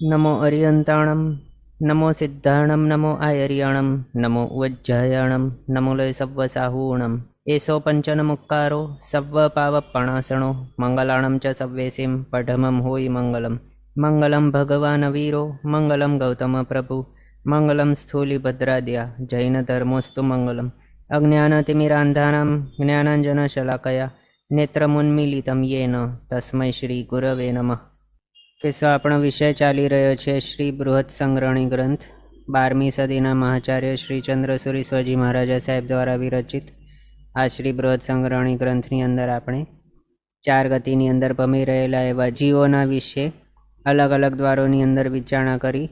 नमो अरियन्ताणं नमो सिद्धाणं नमो आयर्याणं नमो उज्जयाणं नमो लय सव्वसाहूणम् एषो पञ्चनमुक्कारो सव्वपावपणासणो मङ्गलाणं च सव्वेसिं पठमं होयि मङ्गलं मङ्गलं भगवान् वीरो मङ्गलं गौतमप्रभु मङ्गलं स्थूलिभद्राद्या जैनधर्मोऽस्तु मङ्गलम् अज्ञानतिमिरान्धानां ज्ञानाञ्जनशलाकया नेत्रमुन्मीलितं येन तस्मै श्रीगुरवे नमः। કે આપણો વિષય ચાલી રહ્યો છે શ્રી બૃહદ સંગ્રહણી ગ્રંથ 12મી સદીના મહાચાર્ય શ્રી ચંદ્રસુરી સ્વજી મહારાજા સાહેબ દ્વારા વિરચિત આ શ્રી બૃહદ સંગ્રહણી ગ્રંથની અંદર આપણે 4 ગતિની અંદર પમી રહેલા એવા જીવોના વિશે અલગ અલગ દ્વારોની અંદર વિચારણા કરી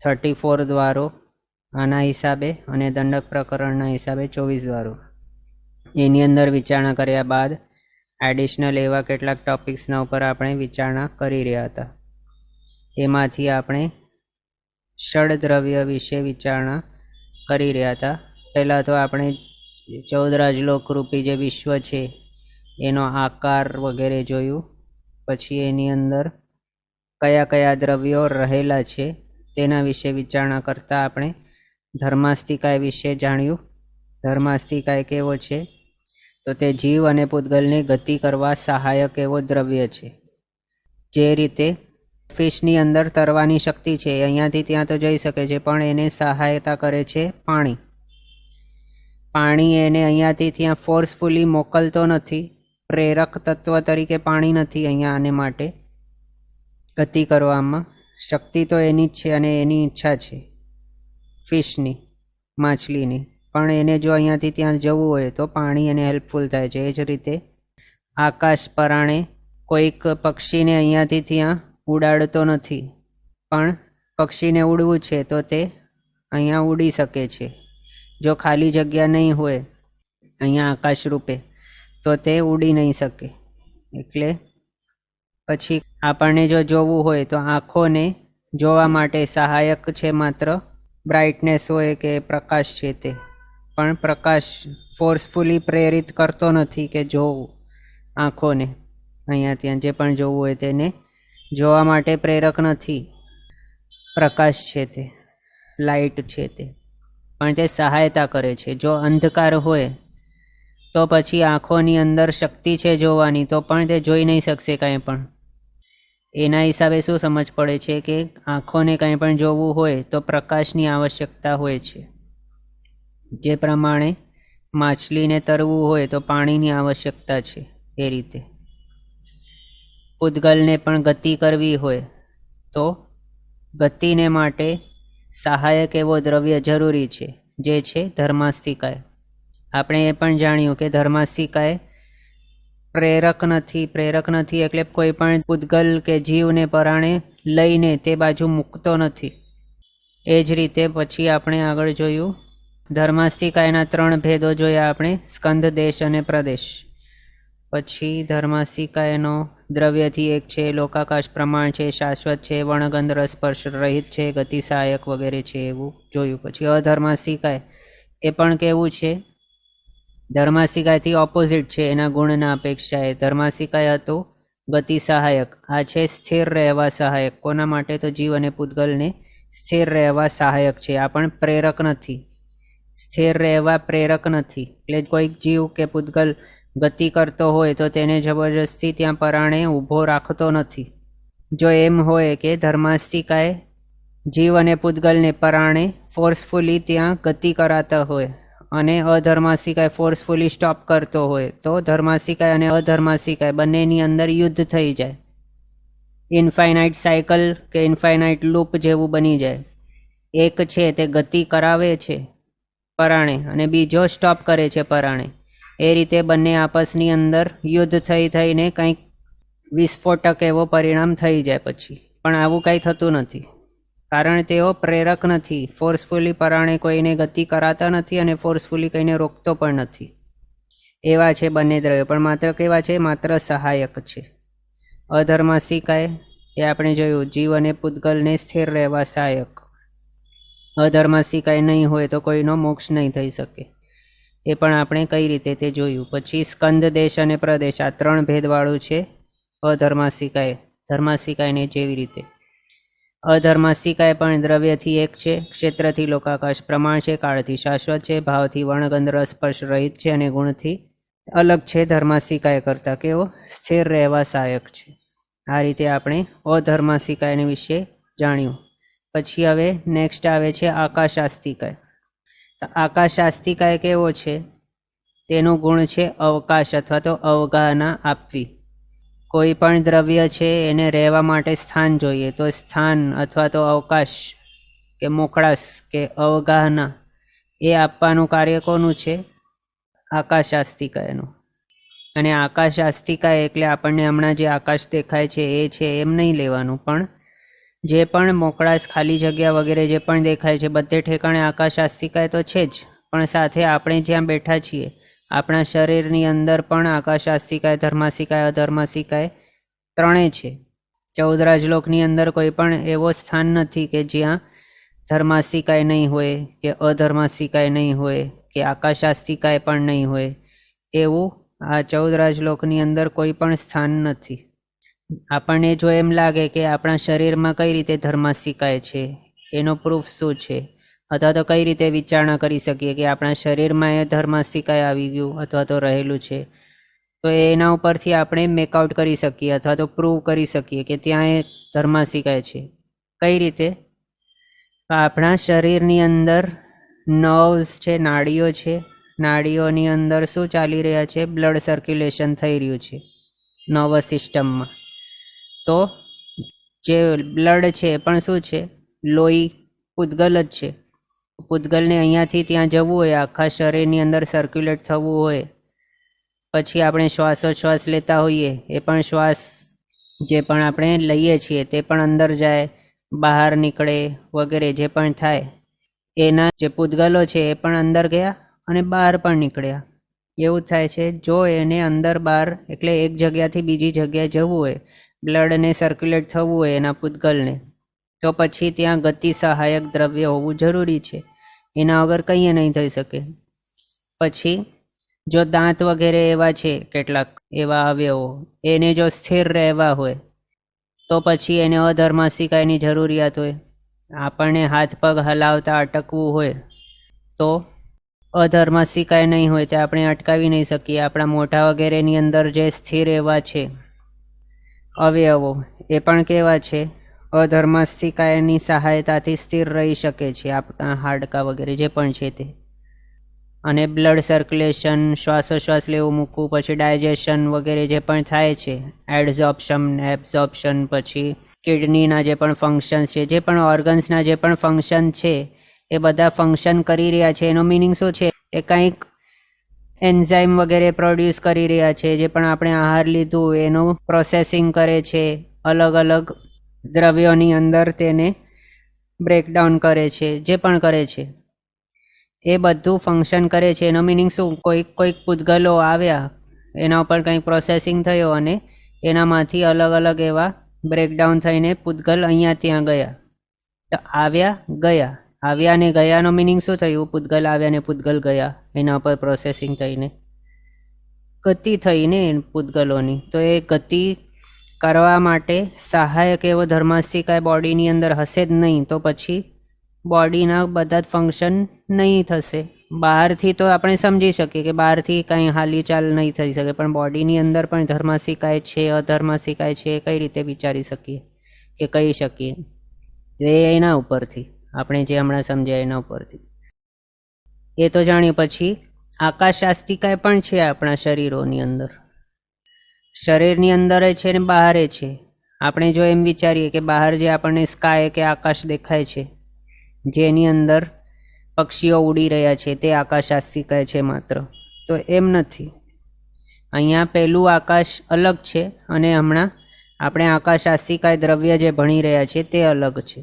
34 દ્વારો આના હિસાબે અને દંડક પ્રકરણના હિસાબે 24 દ્વારો એની અંદર વિચારણા કર્યા બાદ એડિશનલ એવા કેટલાક ટોપિક્સના ઉપર આપણે વિચારણા કરી રહ્યા હતા। એમાંથી આપણે ષડદ્રવ્ય વિશે વિચારણા કરી રહ્યા હતા। પહેલાં તો આપણે 14 રાજલોકરૂપી જે વિશ્વ છે એનો આકાર વગેરે જોયું, પછી એની અંદર કયા કયા દ્રવ્યો રહેલા છે તેના વિશે વિચારણા કરતાં આપણે ધર્માસ્તિકાય વિશે જાણ્યું। ધર્માસ્તિકાય કેવો છે તો તે જીવ અને પૂતગલને ગતિ કરવા સહાયક એવો દ્રવ્ય છે। જે રીતે ફિશની અંદર તરવાની શક્તિ છે, અહીંયાથી ત્યાં તો જઈ શકે છે, પણ એને સહાયતા કરે છે પાણી। પાણી એને અહીંયાથી ત્યાં ફોર્સફુલી મોકલતો નથી, પ્રેરક તત્વ તરીકે પાણી નથી અહીંયા આને માટે ગતિ કરવામાં। શક્તિ તો એની જ છે અને એની ઈચ્છા છે ફિશની, માછલીની, પણ એને જો અહીંયાથી ત્યાં જવું હોય તો પાણી એને હેલ્પફુલ થાય છે। એ જ રીતે આકાશ પરાણે કોઈક પક્ષીને અહીંયાથી ત્યાં ઉડાડતો નથી, પણ પક્ષીને ઉડવું છે તો તે અહીંયા ઉડી શકે છે। જો ખાલી જગ્યા નહીં હોય અહીંયા આકાશ રૂપે તો તે ઉડી નહીં શકે। એટલે પછી આપણને જો જોવું હોય તો આંખોને જોવા માટે સહાયક છે માત્ર બ્રાઇટનેસ હોય કે પ્રકાશ છે તે, પણ પ્રકાશ ફોર્સફુલી પ્રેરિત કરતો નથી કે જોવું આંખોને અહીંયા ત્યાં જે પણ જોવું હોય તેને જોવા માટે પ્રેરક નથી પ્રકાશ છે તે, લાઇટ છે તે, પણ તે સહાયતા કરે છે। જો અંધકાર હોય તો પછી આંખોની અંદર શક્તિ છે જોવાની તો પણ તે જોઈ નહીં શકશે કાંઈ પણ। એના હિસાબે શું સમજ પડે છે કે આંખોને કાંઈ પણ જોવું હોય તો પ્રકાશની આવશ્યકતા હોય છે। જે પ્રમાણે માછલીને તરવું હોય તો પાણીની આવશ્યકતા છે, એ રીતે પૂતગલને પણ ગતિ કરવી હોય તો ગતિને માટે સહાયક એવો દ્રવ્ય જરૂરી છે, જે છે ધર્માસ્તિકાય। આપણે એ પણ જાણ્યું કે ધર્માસ્તિકાય પ્રેરક નથી એટલે કોઈ પણ પૂતગલ કે જીવને પરાણે લઈને તે બાજુ મૂકતો નથી। એ જ રીતે પછી આપણે આગળ જોયું ધર્માસ્તિકાયના 3 ભેદો જોયા આપણે, સ્કંદ, દેશ અને પ્રદેશ। પછી ધર્માસ્તિકાયનો દ્રવ્યથી એક છે લોકાકાશ પ્રમાણ છે, શાશ્વત છે, વર્ણગંધ રસ સ્પર્શ રહિત છે, ગતિ સહાયક વગેરે છે, એવું જોયું। પછી અધર્માસ્તિકાય એ પણ કેવું છે, ધર્માસ્તિકાયથી ઓપોઝિટ છે એના ગુણના અપેક્ષાએ। ધર્માસ્તિકાય હતું ગતિ સહાયક, આ છે સ્થિર રહેવા સહાયક। કોના માટે તો જીવ અને પૂતગલને સ્થિર રહેવા સહાયક છે, આ પણ પ્રેરક નથી, સ્થિર રહેવા પ્રેરક નથી। એટલે કોઈક જીવ કે પૂતગલ ગતિ કરતો હોય તો તેને જબરજસ્તી ત્યાં પરાણે ઊભો રાખતો નથી। જો એમ હોય કે ધર્માસ્તિકાય જીવ અને પૂતગલને પરાણે ફોર્સફુલી ત્યાં ગતિ કરાતા હોય અને અધર્માસ્તિકાય ફોર્સફુલી સ્ટોપ કરતો હોય તો ધર્માસ્તિકાય અને અધર્માસ્તિકાય બંનેની અંદર યુદ્ધ થઈ જાય, ઇન્ફાઇનાઇટ સાયકલ કે ઇન્ફાઇનાઇટ લૂપ જેવું બની જાય। એક છે તે ગતિ કરાવે છે પરાણે અને બીજો સ્ટોપ કરે છે પરાણે, એ રીતે બંને આપસની અંદર યુદ્ધ થઈને કંઈક વિસ્ફોટક એવો પરિણામ થઈ જાય પછી। પણ આવું કંઈ થતું નથી, કારણ તેઓ પ્રેરક નથી, ફોર્સફુલી પરાણે કોઈને ગતિ કરાતા નથી અને ફોર્સફુલી કોઈને રોકતો પણ નથી। એવા છે બંને દ્રવ્યો, પણ માત્ર કેવા છે, માત્ર સહાયક છે। અધર્માસ્તિકાય એ આપણે જોયું જીવ અને પૂતગલને સ્થિર રહેવા સહાયક। અધર્માસ્તિકાય નહીં હોય તો કોઈનો મોક્ષ નહીં થઈ શકે, એ પણ આપણે કઈ રીતે તે જોયું। પછી સ્કંદ, દેશ અને પ્રદેશ, આ 3 ભેદવાળું છે અધર્માસ્તિકાય, ધર્માસ્તિકાયને જેવી રીતે। અધર્માસિકાય પણ દ્રવ્યથી એક છે, ક્ષેત્રથી લોકાકાશ પ્રમાણ છે, કાળથી શાશ્વત છે, ભાવથી વર્ણગંધ સ્પર્શ રહિત છે અને ગુણથી અલગ છે. ધર્માસિકાય કરતાં કેવો સ્થિર રહેવા સહાયક છે. આ રીતે આપણે અધર્માસિકાય વિશે જાણ્યું. પછી હવે નેક્સ્ટ આવે છે આકાશાસ્તિકાય. આકાશાસ્તિકાય કેવો છે? તેનું ગુણ છે અવકાશ અથવા તો અવગાહના આપવી. કોઈ પણ દ્રવ્ય છે એને રહેવા માટે સ્થાન જોઈએ, તો સ્થાન અથવા તો અવકાશ કે મોકળાશ કે અવગાહના એ આપવાનું કાર્ય કોનું છે? આકાશાસ્તિકાયનું. અને આકાશાસ્તિકાય એટલે આપણને હમણાં જે આકાશ દેખાય છે એ છે એમ નહીં લેવાનું, પણ જે પણ મોકળાશ, ખાલી જગ્યા વગેરે જે પણ દેખાય છે બધે ઠેકાણે આકાશાસ્તિકાય તો છે જ, પણ સાથે આપણે જ્યાં બેઠા છીએ આપણા શરીરની અંદર પણ આકાશાસ્તિકાય, ધર્માસિકાય, અધર્માસિકાય ત્રણેય છે. 14 રાજલોકની અંદર કોઈ પણ એવો સ્થાન નથી કે જ્યાં ધર્માસિકાય નહીં હોય કે અધર્માસિકાય નહીં હોય કે આકાશાસ્તિકાય પણ નહીં હોય. એવું આ 14 રાજલોકની અંદર કોઈ પણ સ્થાન નથી. આપણને જો એમ લાગે કે આપણા શરીરમાં કઈ રીતે ધર્માસિકાય છે, એનો પ્રૂફ શું છે? અથવા તો કઈ રીતે વિચારણા કરી શકીએ કે આપણા શરીરમાં એ ધર્માસિકાય આવી ગયું અથવા તો રહેલું છે, તો એના ઉપરથી આપણે મેકઆઉટ કરી શકીએ અથવા તો પ્રૂવ કરી શકીએ કે ત્યાં એ ધર્માસિકાય છે. કઈ રીતે? આપણા શરીરની અંદર નર્વ્સ છે, નાડીઓ છે. નાડીઓની અંદર શું ચાલી રહ્યા છે? બ્લડ સર્ક્યુલેશન થઈ રહ્યું છે નર્વસ સિસ્ટમમાં. તો જે બ્લડ છે એ પણ શું છે? લોહી, પૂતગલ જ છે. પૂતગલને અહીંયાથી ત્યાં જવું હોય, આખા શરીરની અંદર સર્ક્યુલેટ થવું હોય, પછી આપણે શ્વાસોચ્છ્વાસ લેતા હોઈએ, એ પણ શ્વાસ જે પણ આપણે લઈએ છીએ તે પણ અંદર જાય, બહાર નીકળે વગેરે જે પણ થાય, એના જે પૂતગલો છે એ પણ અંદર ગયા અને બહાર પણ નીકળ્યા. એવું થાય છે. જો એને અંદર બહાર એટલે એક જગ્યાથી બીજી જગ્યાએ જવું હોય, બ્લડને સર્ક્યુલેટ થવું હોય એના પૂતગલને, તો પછી ત્યાં ગતિ સહાયક દ્રવ્ય હોવું જરૂરી છે. એના વગર કંઈ નહીં થઈ શકે. પછી જો દાંત વગેરે એવા છે, કેટલાક એવા અવયવો, એને જો સ્થિર રહેવા હોય તો પછી એને અધર્માસિકાયની જરૂરિયાત હોય. આપણને હાથ પગ હલાવતા અટકવું હોય તો અધર્માસિકાય નહીં હોય તે આપણે અટકાવી નહીં શકીએ. આપણા મોઢા વગેરેની અંદર જે સ્થિર એવા છે અવયવો એ પણ કેવા છે? અધર્માસિકાયની સહાયતાથી સ્થિર રહી શકે છે, આપણા હાડકાં વગેરે જે પણ છે તે. અને બ્લડ સર્ક્યુલેશન, શ્વાસોશ્વાસ લેવું મૂકવું, પછી ડાયજેશન વગેરે જે પણ થાય છે, એડઝોર્પ્શન, એબ્ઝોર્પ્શન, પછી કિડનીના જે પણ ફંક્શન્સ છે, જે પણ ઓર્ગન્સના જે પણ ફંક્શન છે એ બધા ફંક્શન કરી રહ્યા છે. એનો મિનિંગ શું છે? એ કંઈક એન્ઝાઇમ વગેરે પ્રોડ્યુસ કરી રહ્યા છે. જે પણ આપણે આહાર લીધું એનું પ્રોસેસિંગ કરે છે, અલગ અલગ દ્રવ્યોની અંદર તેને બ્રેકડાઉન કરે છે, જે પણ કરે છે એ બધું ફંક્શન કરે છે. એનો મિનિંગ શું? કોઈક પૂતગલો આવ્યા, એના ઉપર કંઈક પ્રોસેસિંગ થયો અને એનામાંથી અલગ અલગ એવા બ્રેકડાઉન થઈને પૂતગલ અહીંયા ત્યાં ગયા. તો આવ્યા ને ગયાનો મિનિંગ શું થયું? પૂતગલ આવ્યા ને પૂતગલ ગયા, એના ઉપર પ્રોસેસિંગ થઈને ગતિ થઈને પૂતગલોની. તો એ ગતિ કરવા માટે સહાયક એવો ધર્માસિકાય બોડીની અંદર હશે જ નહીં, તો પછી બોડીના બધા જ ફંક્શન નહીં થશે. બહારથી તો આપણે સમજી શકીએ કે બહારથી કંઈ હાલીચાલ નહીં થઈ શકે, પણ બોડીની અંદર પણ ધર્માસિકાય છે, અધર્માસિકાય છે, કઈ રીતે વિચારી શકીએ કે કહી શકીએ? એ એના ઉપરથી આપણે જે હમણાં સમજ્યા એના ઉપરથી એ તો જાણીએ. પછી આકાશાસ્તિકાય પણ છે આપણા શરીરોની અંદર. શરીરની અંદર છે ને બહાર છે. આપણે જો એમ વિચારીએ કે બહાર જે આપણને સ્કાય કે આકાશ દેખાય છે, જેની અંદર પક્ષીઓ ઉડી રહ્યા છે, તે આકાશાસ્તિકાય છે માત્ર, તો એમ નથી. અહીંયા પહેલું આકાશ અલગ છે અને હમણાં આપણે આકાશાસ્તિકાય દ્રવ્ય જે ભણી રહ્યા છે તે અલગ છે.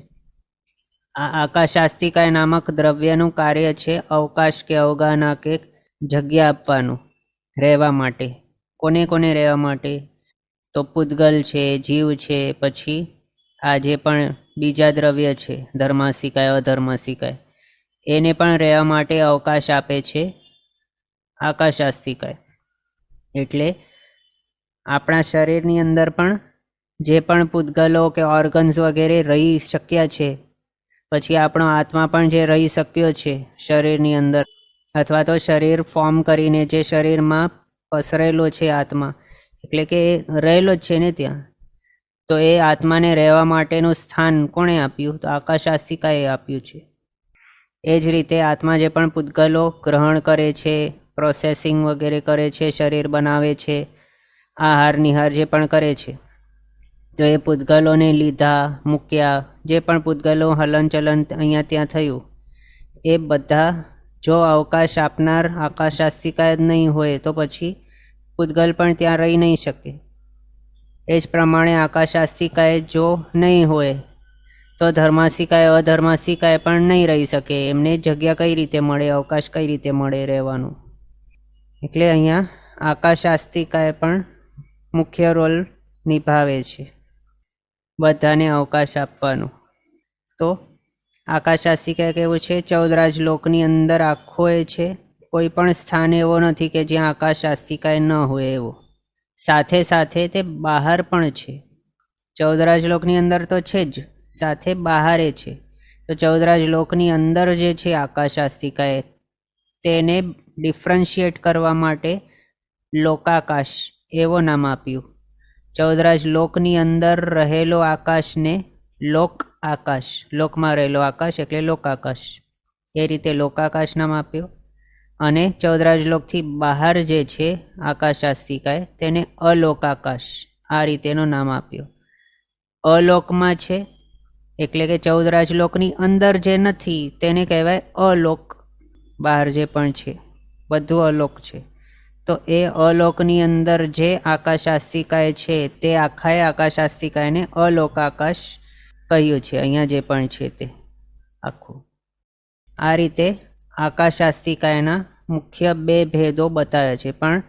આ આકાશાસ્તિકાય નામક દ્રવ્યનું કાર્ય છે અવકાશ કે અવગાહના કે જગ્યા આપવાનું રહેવા માટે. કોને કોને રહેવા માટે? તો પૂતગલ છે, જીવ છે, પછી આ જે પણ બીજા દ્રવ્ય છે ધર્માસિકાય, અધર્માસિકાય, એને પણ રહેવા માટે અવકાશ આપે છે આકાશાસ્તિકાય. એટલે આપણા શરીરની અંદર પણ જે પણ પૂતગલો કે ઓર્ગન્સ વગેરે રહી શક્યા છે, પછી આપણો આત્મા પણ જે રહી શક્યો છે શરીરની અંદર, અથવા તો શરીર ફોર્મ કરીને જે શરીરમાં પસરેલો છે આત્મા, એટલે કે રહેલો જ છે ને ત્યાં, તો એ આત્માને રહેવા માટેનું સ્થાન કોણે આપ્યું? તો આકાશાસ્તિકાએ આપ્યું છે. એ જ રીતે આત્મા જે પણ પૂતગલો ગ્રહણ કરે છે, પ્રોસેસિંગ વગેરે કરે છે, શરીર બનાવે છે, આહાર નિહાર જે પણ કરે છે, તો એ પૂતગલોને લીધા મૂક્યા, જે પણ પૂતગલો હલનચલન અહીંયા ત્યાં થયું, એ બધા જો અવકાશ આપનાર આકાશાસ્તિકા જ નહીં હોય તો પછી પૂતગલ પણ ત્યાં રહી નહીં શકે. એ જ પ્રમાણે આકાશાસ્તિકાએ જો નહીં હોય તો ધર્માસિકાએ અધર્માસિકાએ પણ નહીં રહી શકે. એમને જગ્યા કઈ રીતે મળે, અવકાશ કઈ રીતે મળે રહેવાનું? એટલે અહીંયા આકાશાસ્તિકાએ પણ મુખ્ય રોલ નિભાવે છે, બધાને અવકાશ આપવાનો. તો આકાશાસ્તિકાએ કેવું છે, 14 રાજલોકની અંદર આખો એ છે, કોઈ પણ સ્થાન એવો નથી કે જ્યાં આકાશાસ્તિકાએ ન હોય એવો. સાથે સાથે તે બહાર પણ છે. 14 રાજલોકની અંદર તો છે જ, સાથે બહારે છે. તો 14 રાજલોકની અંદર જે છે આકાશાસ્તિકાએ, તેને ડિફરન્શિએટ કરવા માટે લોકાકાશ એવો નામ આપ્યું. 14 રાજલોકની અંદર રહેલો આકાશને લોક આકાશ, લોકમાં રહેલો આકાશ એટલે લોકાકાશ, એ રીતે લોકાકાશ નામ આપ્યું. અને 14 રાજલોકથી બહાર જે છે આકાશાસ્તિકાએ, તેને અલોકાકાશ આ રીતેનો નામ આપ્યો. અલોકમાં છે એટલે કે 14 રાજલોકની અંદર જે નથી તેને કહેવાય અલોક. બહાર જે પણ છે બધું અલોક છે. તો એ અલોકની અંદર જે આકાશાસ્તિકાએ છે તે આખાએ આકાશાસ્તિકાને અલોકાકાશ કહ્યું છે. અહીંયા જે પણ છે તે આખું આ રીતે આકાશાસ્તિકાના મુખ્ય 2 ભેદો બતાવ્યા છે. પણ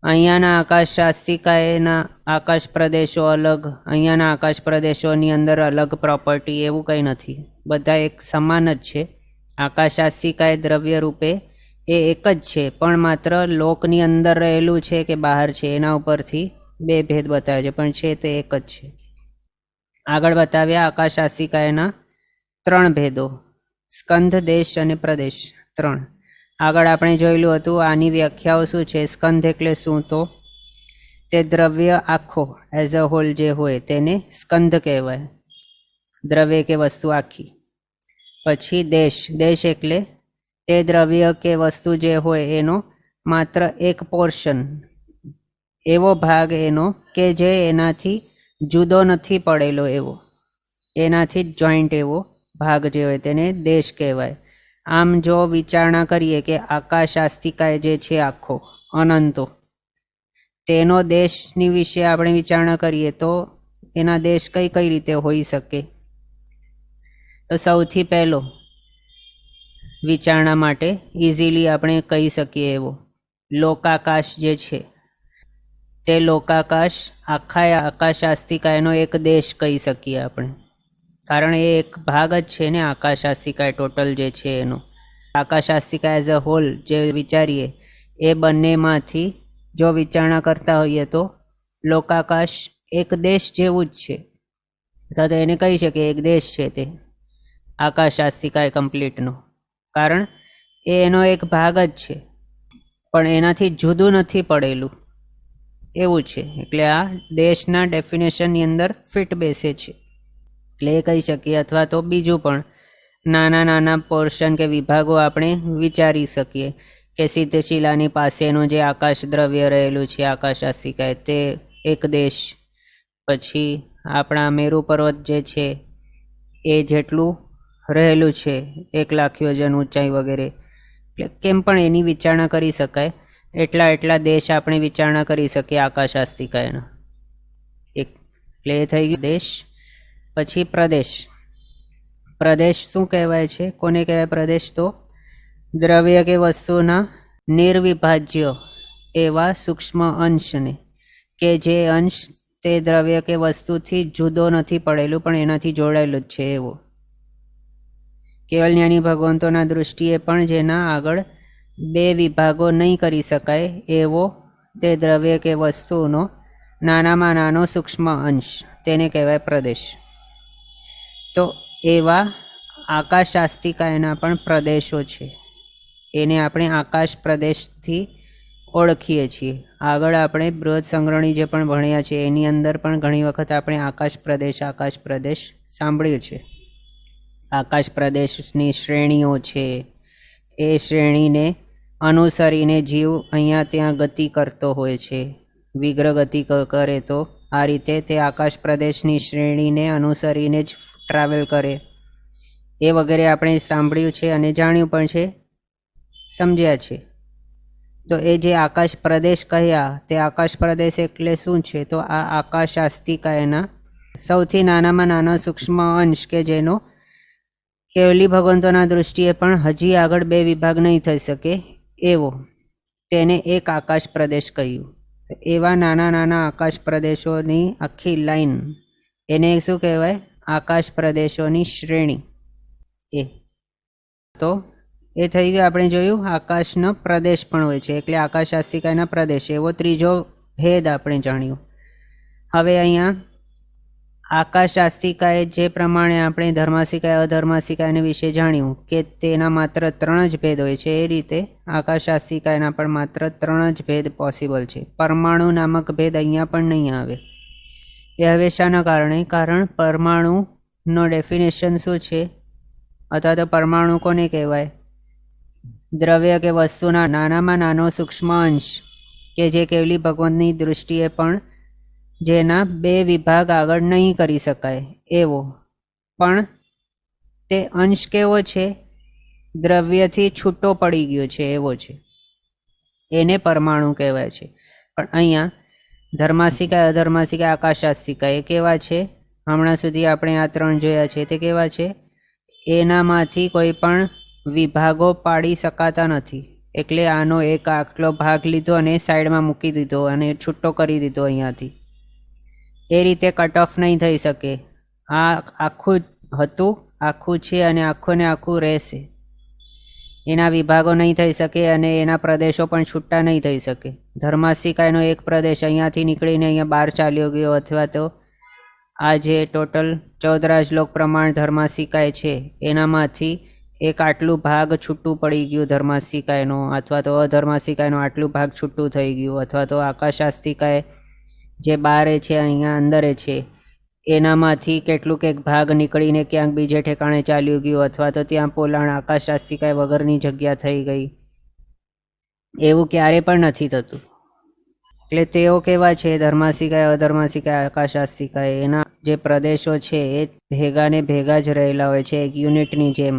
અહીંયાના આકાશાસ્તિકાના આકાશ પ્રદેશો અલગ, અહીંયાના આકાશ પ્રદેશોની અંદર અલગ પ્રોપર્ટી, એવું કંઈ નથી. બધા એક સમાન જ છે. આકાશાસ્તિકાએ દ્રવ્ય રૂપે એ એક જ છે, પણ માત્ર લોકની અંદર રહેલું છે કે બહાર છે એના ઉપરથી 2 ભેદ બતાવે છે, પણ છે તે એક જ છે. આગળ બતાવ્યા આકાશાસ્તિકાના 3 ભેદો, સ્કંધ, દેશ અને પ્રદેશ 3. આગળ આપણે જોયેલું હતું આની વ્યાખ્યાઓ શું છે. સ્કંધ એટલે શું? તો તે દ્રવ્ય આખો એઝ અ હોલ જે હોય તેને સ્કંધ કહેવાય, દ્રવ્ય કે વસ્તુ આખી. પછી દેશ, દેશ એટલે તે દ્રવ્ય કે વસ્તુ જે હોય એનો માત્ર એક પોર્શન, એવો ભાગ એનો કે જે એનાથી જુદો નથી પડેલો, એવો એનાથી જ જોઈન્ટ એવો ભાગ જે હોય તેને દેશ કહેવાય. આમ જો વિચારણા કરીએ કે આકાશાસ્તિકાએ જે છે આખો અનંતો, તેનો દેશની વિશે આપણે વિચારણા કરીએ તો એના દેશ કઈ કઈ રીતે હોઈ શકે? તો સૌથી પહેલો વિચારણા માટે ઇઝીલી આપણે કહી શકીએ એવો લોકાકાશ જે છે, તે લોકાકાશ આખા આકાશાસ્તિકાનો એક દેશ કહી શકીએ આપણે, કારણ એ એક ભાગ જ છે ને આકાશાસ્તિકા ટોટલ જે છે એનો. આકાશાસ્તિકા એઝ અ હોલ જે વિચારીએ એ બંનેમાંથી જો વિચારણા કરતા હોઈએ તો લોકાકાશ એક દેશ જેવું જ છે, અથવા તો એને કહી શકીએ એક દેશ છે તે આકાશાસ્તિકા કમ્પ્લીટનો, કારણ એ એનો એક ભાગ જ છે પણ એનાથી જુદું નથી પડેલું એવું છે. એટલે આ દેશના ડેફિનેશનની અંદર ફિટ બેસે છે એટલે એ કહી શકીએ. અથવા તો બીજું પણ નાના નાના પોર્શન કે વિભાગો આપણે વિચારી શકીએ કે સિદ્ધશિલાની પાસેનું જે આકાશ દ્રવ્ય રહેલું છે આકાશાસ્તિકાએ તે એક દેશ, પછી આપણા મેરુ પર્વત જે છે એ જેટલું રહેલું છે 1 લાખ યોજન ઊંચાઈ વગેરે, એટલે કેમ પણ એની વિચારણા કરી શકાય. એટલા દેશ આપણે વિચારણા કરી શકીએ આકાશાસ્તિકાના એક. એટલે એ થઈ ગયું દેશ. પછી પ્રદેશ. પ્રદેશ શું કહેવાય છે, કોને કહેવાય પ્રદેશ? તો દ્રવ્ય કે વસ્તુના નિર્વિભાજ્ય એવા સૂક્ષ્મ અંશને, કે જે અંશ તે દ્રવ્ય કે વસ્તુથી જુદો નથી પડેલું પણ એનાથી જોડાયેલું જ છે એવો. કેવલ જ્ઞાની ભગવંતોના દૃષ્ટિએ પણ જેના આગળ 2 વિભાગો નહીં કરી શકાય એવો તે દ્રવ્ય કે વસ્તુનો નાનામાં નાનો સૂક્ષ્મ અંશ, તેને કહેવાય પ્રદેશ. તો એવા આકાશાસ્તિકાયના પણ પ્રદેશો છે, એને આપણે આકાશ પ્રદેશથી ઓળખીએ છીએ. આગળ આપણે બૃહદ સંગ્રહણી જે પણ ભણ્યા છે એની અંદર પણ ઘણી વખત આપણે આકાશ પ્રદેશ સાંભળ્યું છે. આકાશ પ્રદેશની શ્રેણીઓ છે, એ શ્રેણીને અનુસરીને જીવ અહીંયા ત્યાં ગતિ કરતો હોય છે. વિગ્રહ ગતિ કરે તો આ રીતે તે આકાશ પ્રદેશની શ્રેણીને અનુસરીને જ ટ્રાવેલ કરે, એ વગેરે આપણે સાંભળ્યું છે અને જાણ્યું પણ છે, સમજ્યા છે. તો એ જે આકાશ પ્રદેશ કહ્યા તે આકાશ પ્રદેશ એટલે શું છે? તો આ આકાશાસ્તિકાયના સૌથી નાનામાં નાનો સૂક્ષ્મ અંશ કે જેનો કેવલી ભગવંતોના દૃષ્ટિએ પણ હજી આગળ બે વિભાગ નહીં થઈ શકે એવો, તેને એક આકાશ પ્રદેશ કહ્યું. એવા નાના નાના આકાશ પ્રદેશોની આખી લાઈન, એને શું કહેવાય? આકાશ પ્રદેશોની શ્રેણી. તો એ થઈ ગયું. આપણે જોયું આકાશનો પ્રદેશ પણ હોય છે, એટલે આકાશાસ્તિકાયના પ્રદેશ, એવો ત્રીજો ભેદ આપણે જાણ્યો. હવે અહીંયા આકાશાસ્તિકાય જે પ્રમાણે આપણે ધર્માસિકાય અધર્માસિકાયને વિશે જાણ્યું કે તેના માત્ર 3 જ ભેદ હોય છે, એ રીતે આકાશાસ્તિકાયના પણ માત્ર 3 જ ભેદ પોસિબલ છે. પરમાણુ નામક ભેદ અહીંયા પણ નહીં આવે. એ હવે શાના કારણે? કારણ પરમાણુનો ડેફિનેશન શું છે, અથવા તો પરમાણુ કોને કહેવાય? દ્રવ્ય કે વસ્તુના નાનામાં નાનો સૂક્ષ્મ અંશ કે જે કેવલી ભગવંતની દૃષ્ટિએ પણ જેના 2 વિભાગ આગળ નહીં કરી શકાય એવો, પણ તે અંશ કેવો છે? દ્રવ્યથી છૂટો પડી ગયો છે એવો છે, એને પરમાણુ કહેવાય છે. પણ અહીંયા ધર્માસિકાય અધર્માસિકાય આકાશાસ્તિકાય એ કેવા છે? હમણાં સુધી આપણે આ 3 જોયા છે તે કેવા છે? એનામાંથી કોઈ પણ વિભાગો પાડી શકાતા નથી. એટલે આનો એક આટલો ભાગ લીધો અને સાઈડમાં મૂકી દીધો અને છૂટો કરી દીધો અહીંયાથી, એ રીતે કટ ઓફ નહીં થઈ શકે. આ આખું હતું, આખું છે અને આખું ને આખું રહેશે. એના વિભાગો નહીં થઈ શકે અને એના પ્રદેશો પણ છૂટા નહીં થઈ શકે. ધર્માસિકાયનો એક પ્રદેશ અહીંયાથી નીકળીને અહીંયા બહાર ચાલ્યો ગયો, અથવા તો આ જે ટોટલ 14 રાજલોક પ્રમાણ ધર્માસિકાય છે એનામાંથી એક આટલું ભાગ છૂટું પડી ગયું ધર્માસિકાયનો, અથવા તો અધર્માસિકાયનો આટલું ભાગ છૂટું થઈ ગયું, અથવા તો આકાશાસ્તિકાય જે બારે છે અહીંયા અંદરે છે એનામાંથી કેટલુંક એક ભાગ નીકળીને ક્યાંક બીજે ઠેકાણે ચાલ્યું ગયું, અથવા તો ત્યાં પોલાણ આકાશાસ્તિકાય વગરની જગ્યા થઈ ગઈ. એવું ક્યારે પણ નથી થતું. એટલે તેઓ કેવા છે? ધર્માસિકાય અધર્માસિકાય આકાશાસ્તિકાય એના જે પ્રદેશો છે એ ભેગા ને ભેગા જ રહેલા હોય છે, એક યુનિટની જેમ.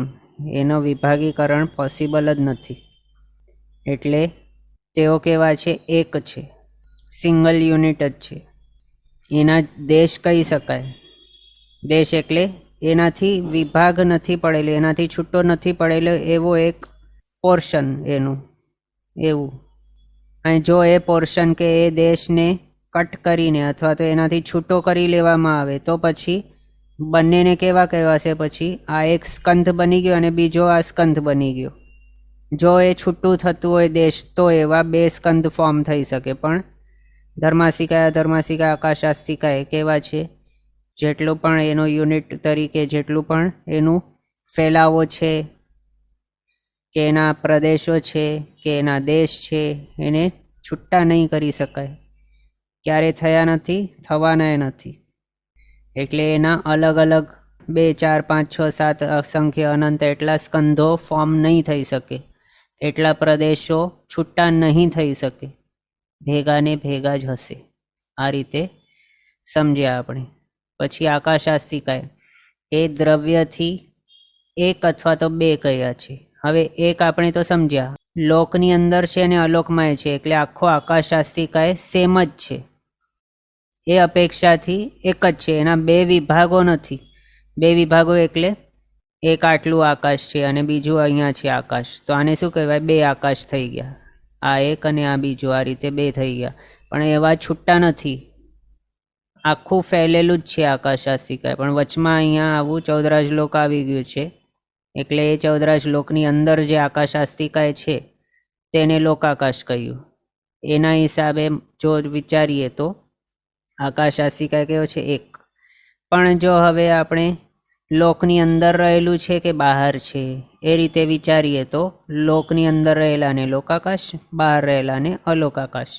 એનો વિભાગીકરણ પોસિબલ જ નથી. એટલે તેઓ કેવા છે? એક છે, સિંગલ યુનિટ જ છે. એના દેશ કહી શકાય. દેશ એટલે એનાથી વિભાગ નથી પડેલો, એનાથી છૂટો નથી પડેલો એવો એક પોર્શન એનું, એવું. અને જો એ પોર્શન કે એ દેશને કટ કરીને અથવા તો એનાથી છૂટો કરી લેવામાં આવે તો પછી બંનેને કેવા કહેવાશે? પછી આ એક સ્કંધ બની ગયો અને બીજો આ સ્કંધ બની ગયો. જો એ છૂટું થતું હોય દેશ તો એવા 2 સ્કંધ ફોર્મ થઈ શકે. પણ ધર્માસિકાય અધર્માસિકાય આકાશાસ્તિકાય કેવા છે? જેટલું પણ એનો યુનિટ તરીકે જેટલું પણ એનું ફેલાવો છે કે એના પ્રદેશો છે કે એના દેશ છે, એને છૂટા નહીં કરી શકાય. ક્યારે થયા નથી, થવાના નથી. એટલે એના અલગ અલગ 2, 4, 5, 6, 7 અસંખ્ય અનંત એટલા સ્કંધો ફોર્મ નહીં થઈ શકે, એટલા પ્રદેશો છૂટા નહીં થઈ શકે, ભેગા ને ભેગા જ હશે. આ રીતે સમજ્યા આપણે. પછી આકાશાસ્તિકાય એ દ્રવ્યથી 1 અથવા તો 2 કયા છે. હવે એક આપણે તો સમજ્યા, લોકની અંદર છે અને અલોકમાં છે, એટલે આખો આકાશાસ્તિકાય સેમ જ છે. એ અપેક્ષાથી એક જ છે, એના 2 વિભાગો નથી. 2 વિભાગો એટલે એક આટલું આકાશ છે અને બીજું અહીંયા છે આકાશ. તો આને શું કહેવાય? 2 આકાશ થઈ ગયા. આ એક અને આ બીજું, આ રીતે 2 થઈ ગયા. પણ એવા છૂટા નથી, આખું ફેલેલું જ છે આકાશાસ્તિકાય. પણ વચમાં અહીંયા આવું 14 રાજલોક આવી ગયું છે, એટલે એ 14 રાજલોકની અંદર જે આકાશાસ્તિકાય છે તેને લોકાકાશ કહ્યું. એના હિસાબે જો વિચારીએ તો આકાશાસ્તિકાય કેવો છે? એક. પણ જો હવે આપણે લોકની અંદર રહેલું છે કે બહાર છે એ રીતે વિચારીએ તો લોકની અંદર રહેલાને લોકાકાશ, બહાર રહેલાને અલોકાકાશ,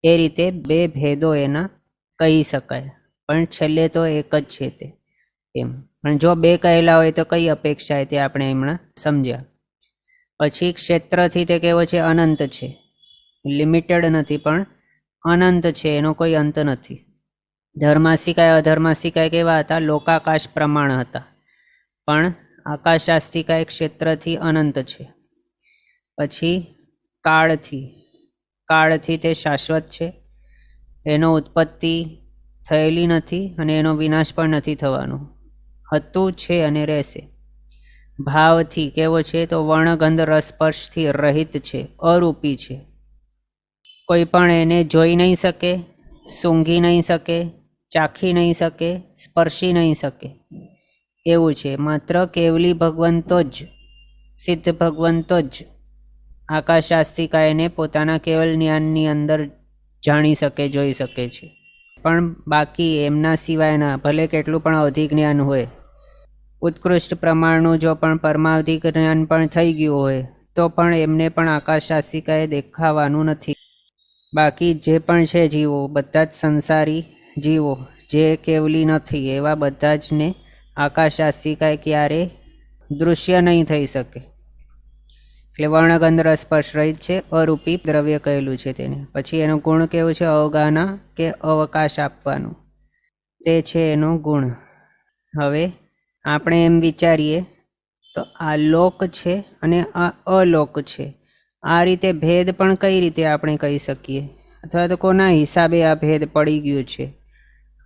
એ રીતે બે ભેદો એના કહી શકાય, પણ છેલ્લે તો એક જ છે તે એમ. પણ જો બે કહેલા હોય તો કઈ અપેક્ષા તે આપણે હમણાં સમજ્યા. પછી ક્ષેત્રથી તે કેવો છે? અનંત છે, લિમિટેડ નથી પણ અનંત છે, એનો કોઈ અંત નથી. ધર્માસ્તિકાય અધર્માસ્તિકાય કેવા હતા? લોકાકાશ પ્રમાણ હતા, પણ આકાશાસ્તિકાય ક્ષેત્રથી અનંત છે. પછી કાળથી તે શાશ્વત છે, એનો ઉત્પત્તિ થયેલી નથી અને એનો વિનાશ પણ નથી થવાનો, હતું છે અને રહેશે. ભાવથી કેવો છે? તો વર્ણગંધ રસસ્પર્શથી રહિત છે, અરૂપી છે. કોઈ પણ એને જોઈ નહીં શકે, સૂંઘી નહીં શકે, ચાખી નહીં શકે, સ્પર્શી નહીં શકે એવું છે. માત્ર કેવલી ભગવંતો જ, સિદ્ધ ભગવંતો જ આકાશાસ્તિકાયને પોતાના કેવલ જ્ઞાનની અંદર જાણી શકે, જોઈ શકે છે. પણ બાકી એમના સિવાયના ભલે કેટલું પણ અવધિ જ્ઞાન હોય, ઉત્કૃષ્ટ પ્રમાણનું જો પણ પરમાવધિ જ્ઞાન પણ થઈ ગયું હોય તો પણ એમને પણ આકાશાસ્તિકાએ દેખાવાનું નથી. બાકી જે પણ છે જીવો, બધા જ સંસારી જીવો જે કેવલી નથી એવા બધા જ ને આકાશાસ્તિકાય ક્યારે દૃશ્ય નહીં થઈ શકે. એટલે વર્ણગંધ રસસ્પર્શ રહિત છે, અરૂપી દ્રવ્ય કહેલું છે તેને. પછી એનો ગુણ કેવું છે? અવગાના કે અવકાશ આપવાનું, તે છે એનો ગુણ. હવે આપણે એમ વિચારીએ તો આ લોક છે અને આ અલોક છે, આ રીતે ભેદ પણ કઈ રીતે આપણે કહી શકીએ? અથવા તો કોના હિસાબે આ ભેદ પડી ગયું છે?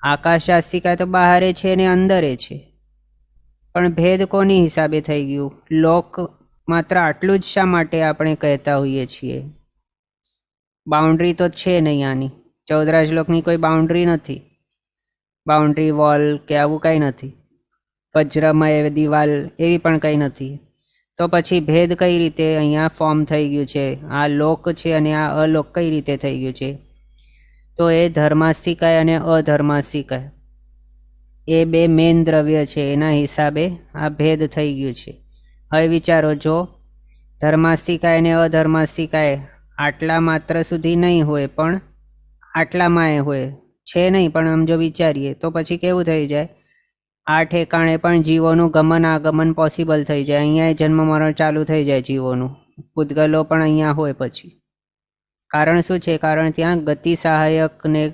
આકાશાસ્તિકાય તો બહારે છે ને અંદરે છે, પણ ભેદ કોની હિસાબે થઈ ગયું? લોક માત્ર આટલું જ શા માટે આપણે કહેતા હોઈએ છીએ? બાઉન્ડ્રી તો છે નહીં આની, 14 શ્લોકની કોઈ બાઉન્ડ્રી નથી, બાઉન્ડ્રી વોલ કે આવું કંઈ નથી, વજ્રમય દિવાલ એવી પણ કંઈ નથી. તો પછી ભેદ કઈ રીતે અહીંયા ફોર્મ થઈ ગયું છે? આ લોક છે અને આ અલોક કઈ રીતે થઈ ગયું છે? તો એ ધર્માસ્તિકાય અને અધર્માસ્તિકાય એ બે મેન દ્રવ્ય છે, એના હિસાબે આ ભેદ થઈ ગયું છે. હવે વિચારો, જો ધર્માસ્તિકાય અને અધર્માસ્તિકાય આટલા માત્ર સુધી નહીં હોય પણ આટલામાં એ હોય છે નહીં, પણ આમ જો વિચારીએ તો પછી કેવું થઈ જાય? આ ઠેકાણે પણ જીવોનું ગમન આગમન પોસિબલ થઈ જાય, અહીંયા જન્મ મરણ ચાલુ થઈ જાય જીવોનું, પૂતગલો પણ અહીંયા હોય પછી. કારણ શું છે? કારણ ત્યાં ગતિ સહાયક ને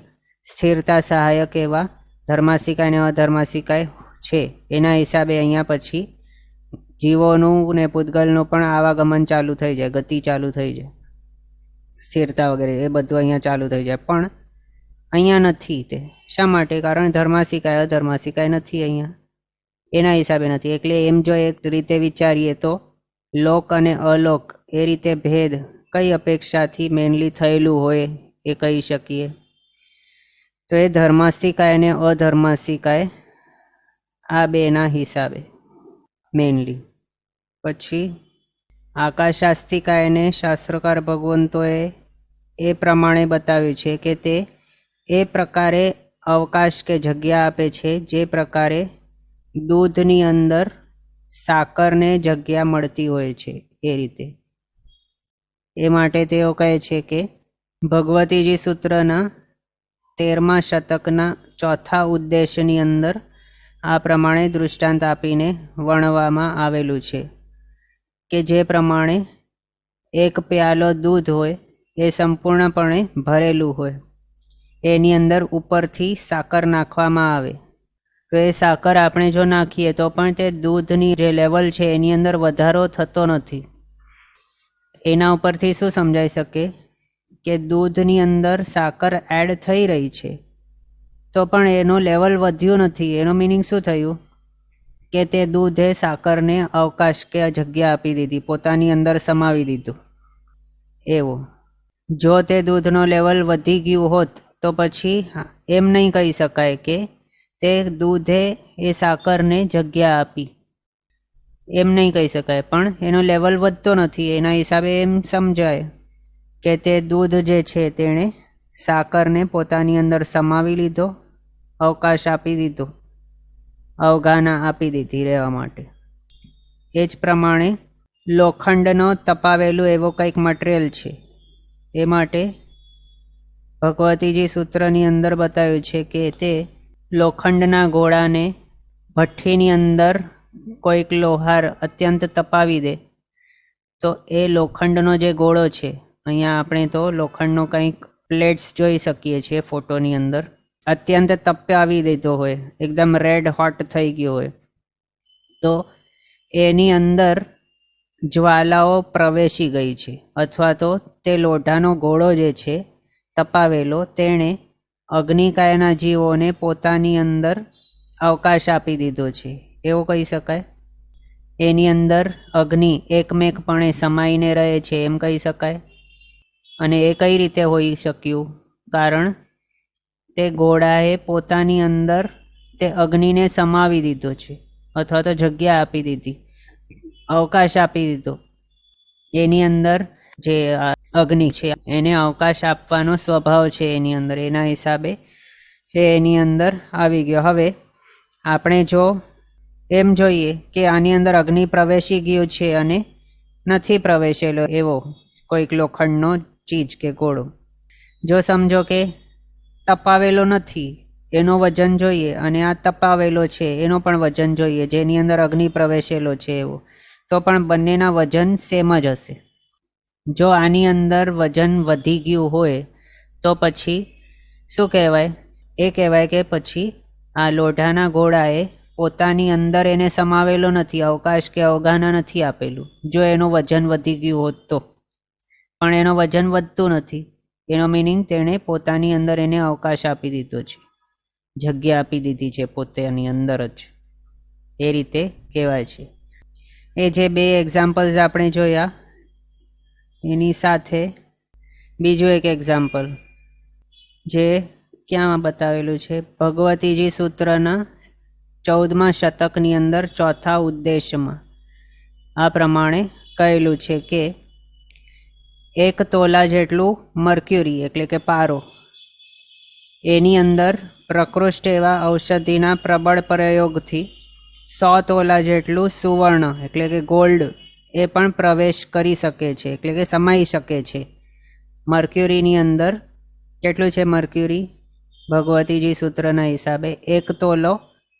સ્થિરતા સહાયક એવા ધર્માસ્તિકાય અને અધર્માસ્તિકાય છે, એના હિસાબે અહીંયા પછી જીવોનું ને પૂતગલનું પણ આવાગમન ચાલુ થઈ જાય, ગતિ ચાલુ થઈ જાય, સ્થિરતા વગેરે એ બધું અહીંયા ચાલુ થઈ જાય. પણ અહીંયા નથી. તે શા માટે? કારણ ધર્માસ્તિકાય અધર્માસ્તિકાય નથી અહીંયા, એના હિસાબે નથી. એટલે એમ જો એક રીતે વિચારીએ તો લોક અને અલોક એ રીતે ભેદ કઈ અપેક્ષાથી મેનલી થયેલું હોય એ કહી શકીએ? તો એ ધર્માસ્તિકાય અને અધર્માસ્તિકાય આ બેના હિસાબે મેનલી. પછી આકાશાસ્તિકાયને શાસ્ત્રકાર ભગવંતોએ એ પ્રમાણે બતાવ્યું છે કે તે એ પ્રકારે અવકાશ કે જગ્યા આપે છે જે પ્રકારે દૂધની અંદર સાકરને જગ્યા મળતી હોય છે એ રીતે. એ માટે તેઓ કહે છે કે ભગવતીજી સૂત્રના 13મા શતકના 4થા ઉદ્દેશની અંદર આ પ્રમાણે દૃષ્ટાંત આપીને વર્ણવવામાં આવેલું છે કે જે પ્રમાણે એક પ્યાલો દૂધ હોય એ સંપૂર્ણપણે ભરેલું હોય, એની અંદર ઉપરથી સાકર નાખવામાં આવે તો એ સાકર આપણે જો નાખીએ તો પણ તે દૂધની જે લેવલ છે એની અંદર વધારો થતો નથી. એના ઉપરથી શું સમજાઈ શકે કે દૂધની અંદર સાકર એડ થઈ રહી છે તો પણ એનો લેવલ વધ્યું નથી. એનો મિનિંગ શું થયું કે તે દૂધે સાકરને અવકાશ કે જગ્યા આપી દીધી, પોતાની અંદર સમાવી દીધું. એવો જો તે દૂધનો લેવલ વધી ગયું હોત તો પછી એમ નહીં કહી શકાય કે તે દૂધે એ સાકરને જગ્યા આપી, એમ નહીં કહી શકાય. પણ એનો લેવલ વધતો નથી, એના હિસાબે એમ સમજાય કે તે દૂધ જે છે તેણે સાકરને પોતાની અંદર સમાવી લીધો, અવકાશ આપી દીધો, અવગાહના આપી દીધી રહેવા માટે. એ જ પ્રમાણે લોખંડનો તપાવેલું એવો કંઈક મટીરિયલ છે. એ માટે ભગવતીજી સૂત્રની અંદર બતાવ્યું છે કે તે લોખંડના ગોળાને ભઠ્ઠીની અંદર કોઈક લોહાર અત્યંત તપાવી દે તો એ લોખંડનો જે ગોળો છે, અહીંયા આપણે તો લોખંડનો કંઈક પ્લેટ્સ જોઈ શકીએ છીએ ફોટોની અંદર, અત્યંત તપાવી દીધો હોય, એકદમ રેડ હોટ થઈ ગયો હોય, તો એની અંદર જ્વાલાઓ પ્રવેશી ગઈ છે, અથવા તો તે લોઢાનો ગોળો જે છે તપાવેલો, તેણે અગ્નિકાયના જીવોને પોતાની અંદર અવકાશ આપી દીધો છે, એવું કહી શકાય. એની અંદર અગ્નિ એકમેકપણે સમાઈને રહે છે એમ કહી શકાય. અને એ કઈ રીતે હોઈ શક્યું? કારણ તે ગોળાએ પોતાની અંદર તે અગ્નિને સમાવી દીધો છે, અથવા તો જગ્યા આપી દીધી, અવકાશ આપી દીધો. એની અંદર જે અગ્નિ છે એને અવકાશ આપવાનો સ્વભાવ છે એની અંદર, એના હિસાબે એ એની અંદર આવી ગયો. હવે આપણે જો એમ જોઈએ કે આની અંદર અગ્નિ પ્રવેશી ગયો છે અને નથી પ્રવેશેલો એવો કોઈક લોખંડનો ચીજ કે ગોળો, જો સમજો કે તપાવેલો નથી એનો વજન જોઈએ અને આ તપાવેલો છે એનો પણ વજન જોઈએ, જેની અંદર અગ્નિ પ્રવેશેલો છે એવો, તો પણ બંનેના વજન સેમ જ હશે. જો આની અંદર વજન વધી ગયું હોય તો પછી શું કહેવાય? એ કહેવાય કે પછી આ લોઢાના ગોળાએ પોતાની અંદર એને સમાવેલો નથી, અવકાશ કે અવગાહના નથી આપેલું. જો એનું વજન વધી ગયું હોત તો, પણ એનો વજન વધતું નથી, એનો મિનિંગ તેણે પોતાની અંદર એને અવકાશ આપી દીધો છે, જગ્યા આપી દીધી છે પોતાની અંદર જ, એ રીતે કહેવાય છે. એ જે બે એક્ઝામ્પલ્સ આપણે જોયા એની સાથે બીજું એક એક્ઝામ્પલ જે ક્યાં બતાવેલું છે? ભગવતીજી સૂત્રના 14મા શતકની અંદર 4થા ઉદ્દેશમાં આ પ્રમાણે કહેલું છે કે 1 તોલા જેટલું મર્ક્યુરી એટલે કે પારો, એની અંદર પ્રકૃષ્ટ એવા ઔષધિના પ્રબળ પ્રયોગથી 100 તોલા જેટલું સુવર્ણ એટલે કે ગોલ્ડ એ પણ પ્રવેશ કરી શકે છે, એટલે કે સમાઈ શકે છે મર્ક્યુરીની અંદર. કેટલું છે મર્ક્યુરી? ભગવતીજી સૂત્રના હિસાબે 1 તોલો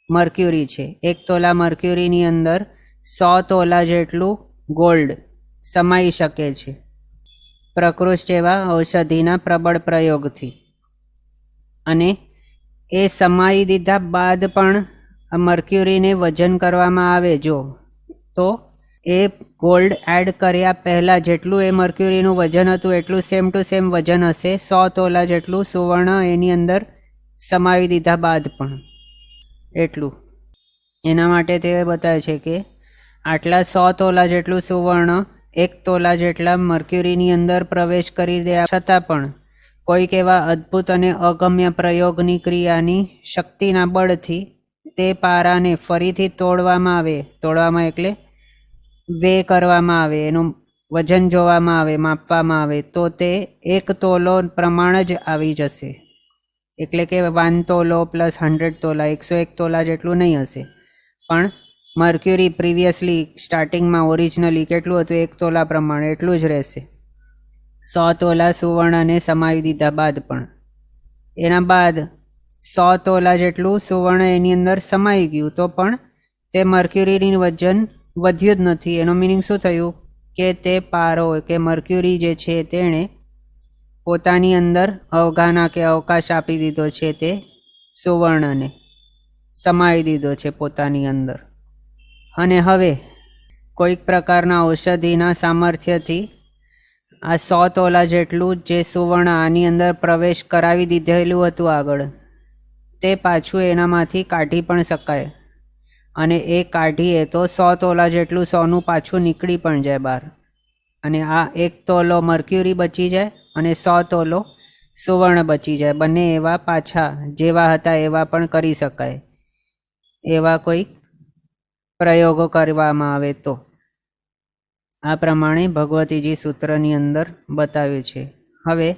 મર્ક્યુરી છે. 1 તોલા મર્ક્યુરીની અંદર 100 તોલા જેટલું ગોલ્ડ સમાઈ શકે છે પ્રકૃષ્ટ એવા ઔષધિના પ્રબળ પ્રયોગથી. અને એ સમાઈ દીધા બાદ પણ આ મર્ક્યુરીને વજન કરવામાં આવે જો, તો એ ગોલ્ડ એડ કર્યા પહેલાં જેટલું એ મર્ક્યુરીનું વજન હતું એટલું સેમ ટુ સેમ વજન હશે 100 તોલા જેટલું સુવર્ણ એની અંદર સમાવી દીધા બાદ પણ એટલું. એના માટે તે બતાવે છે કે આટલા 100 તોલા જેટલું સુવર્ણ 1 તોલા જેટલા મર્ક્યુરીની અંદર પ્રવેશ કરી દે છતાં પણ કોઈક એવા અદ્ભુત અને અગમ્ય પ્રયોગની ક્રિયાની શક્તિના બળથી તે પારાને ફરીથી તોડવામાં આવે, તોડવામાં એટલે વે કરવામાં આવે, એનું વજન જોવામાં આવે, માપવામાં આવે, તો તે 1 તોલો પ્રમાણ જ આવી જશે. એટલે કે 1 તોલો પ્લસ 100 તોલા 101 તોલા જેટલું નહીં હશે. પણ મર્ક્યુરી પ્રિવિયસલી સ્ટાર્ટિંગમાં ઓરિજિનલી કેટલું હતું? 1 તોલા પ્રમાણે એટલું જ રહેશે. 100 તોલા સુવર્ણને સમાવી દીધા બાદ પણ એના બાદ 100 તોલા જેટલું સુવર્ણ એની અંદર સમાઈ ગયું તો પણ તે મર્ક્યુરીનું વજન વધ્યું જ નથી. એનો મિનિંગ શું થયું? કે તે પારો કે મર્ક્યુરી જે છે તેણે પોતાની અંદર અવગાહના કે અવકાશ આપી દીધો છે, તે સુવર્ણને સમાવી દીધો છે પોતાની અંદર. અને હવે કોઈક પ્રકારના ઔષધિના સામર્થ્યથી આ 100 તોલા જેટલું જે સુવર્ણ આની અંદર પ્રવેશ કરાવી દીધેલું હતું આગળ, તે પાછું એનામાંથી કાઢી પણ શકાય. અને એ કાઢીએ તો 100 તોલા જેટલું સોનું પાછું નીકળી પણ જાય બહાર. અને આ 1 તોલો મર્ક્યુરી બચી જાય અને 100 તોલો સુવર્ણ બચી જાય. બંને એવા પાછા જેવા હતા એવા પણ કરી શકાય, એવા કોઈ પ્રયોગો કરવામાં આવે તો. આ પ્રમાણે ભગવતીજી સૂત્રની અંદર બતાવ્યું છે. હવે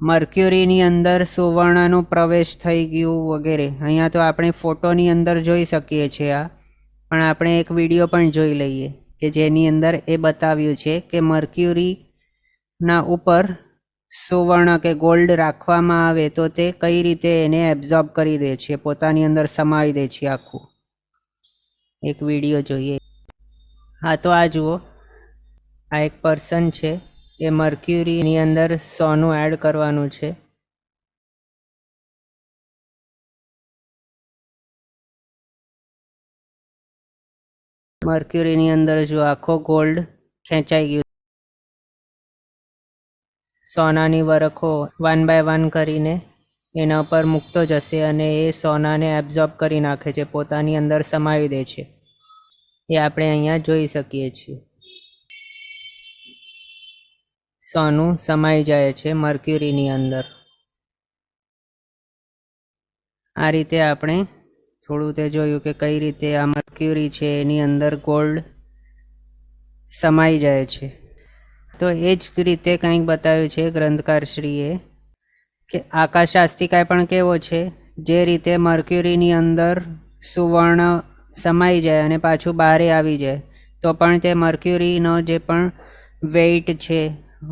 મર્ક્યુરીની અંદર સુવર્ણનું પ્રવેશ થઈ ગયું વગેરે. અહીંયા તો આપણે ફોટોની અંદર જોઈ શકીએ છીએ આ, પણ આપણે એક વિડીયો પણ જોઈ લઈએ કે જેની અંદર એ બતાવ્યું છે કે મર્ક્યુરીના ઉપર સુવર્ણ કે ગોલ્ડ રાખવામાં આવે તો તે કઈ રીતે એને એબ્ઝોર્બ કરી દે છે, પોતાની અંદર સમાવી દે છે આખું. એક વિડીયો જોઈએ. હા, તો આ જુઓ, આ એક પર્સન છે, એ મર્ક્યુરીની અંદર સોનું એડ કરવાનું છે. મર્ક્યુરીની અંદર જો આખો ગોલ્ડ ખેંચાઈ ગયું, સોનાની વરખો 1 બાય 1 કરીને એના ઉપર મૂકતો જશે અને એ સોનાને એબ્ઝોર્બ કરી નાખે છે, પોતાની અંદર સમાવી દે છે. એ આપણે અહીંયા જોઈ શકીએ છીએ. સોનું સમાઈ જાય છે મર્ક્યુરીની અંદર. આ રીતે આપણે થોડું તે જોયું કે કઈ રીતે આ મર્ક્યુરી છે એની અંદર ગોલ્ડ સમાઈ જાય છે. તો એ જ રીતે કંઈક બતાવ્યું છે ગ્રંથકારશ્રીએ કે આકાશાસ્તિકાય પણ કેવો છે, જે રીતે મર્ક્યુરીની અંદર સુવર્ણ સમાઈ જાય અને પાછું બહાર આવી જાય તો પણ તે મર્ક્યુરીનો જે પણ વેઇટ છે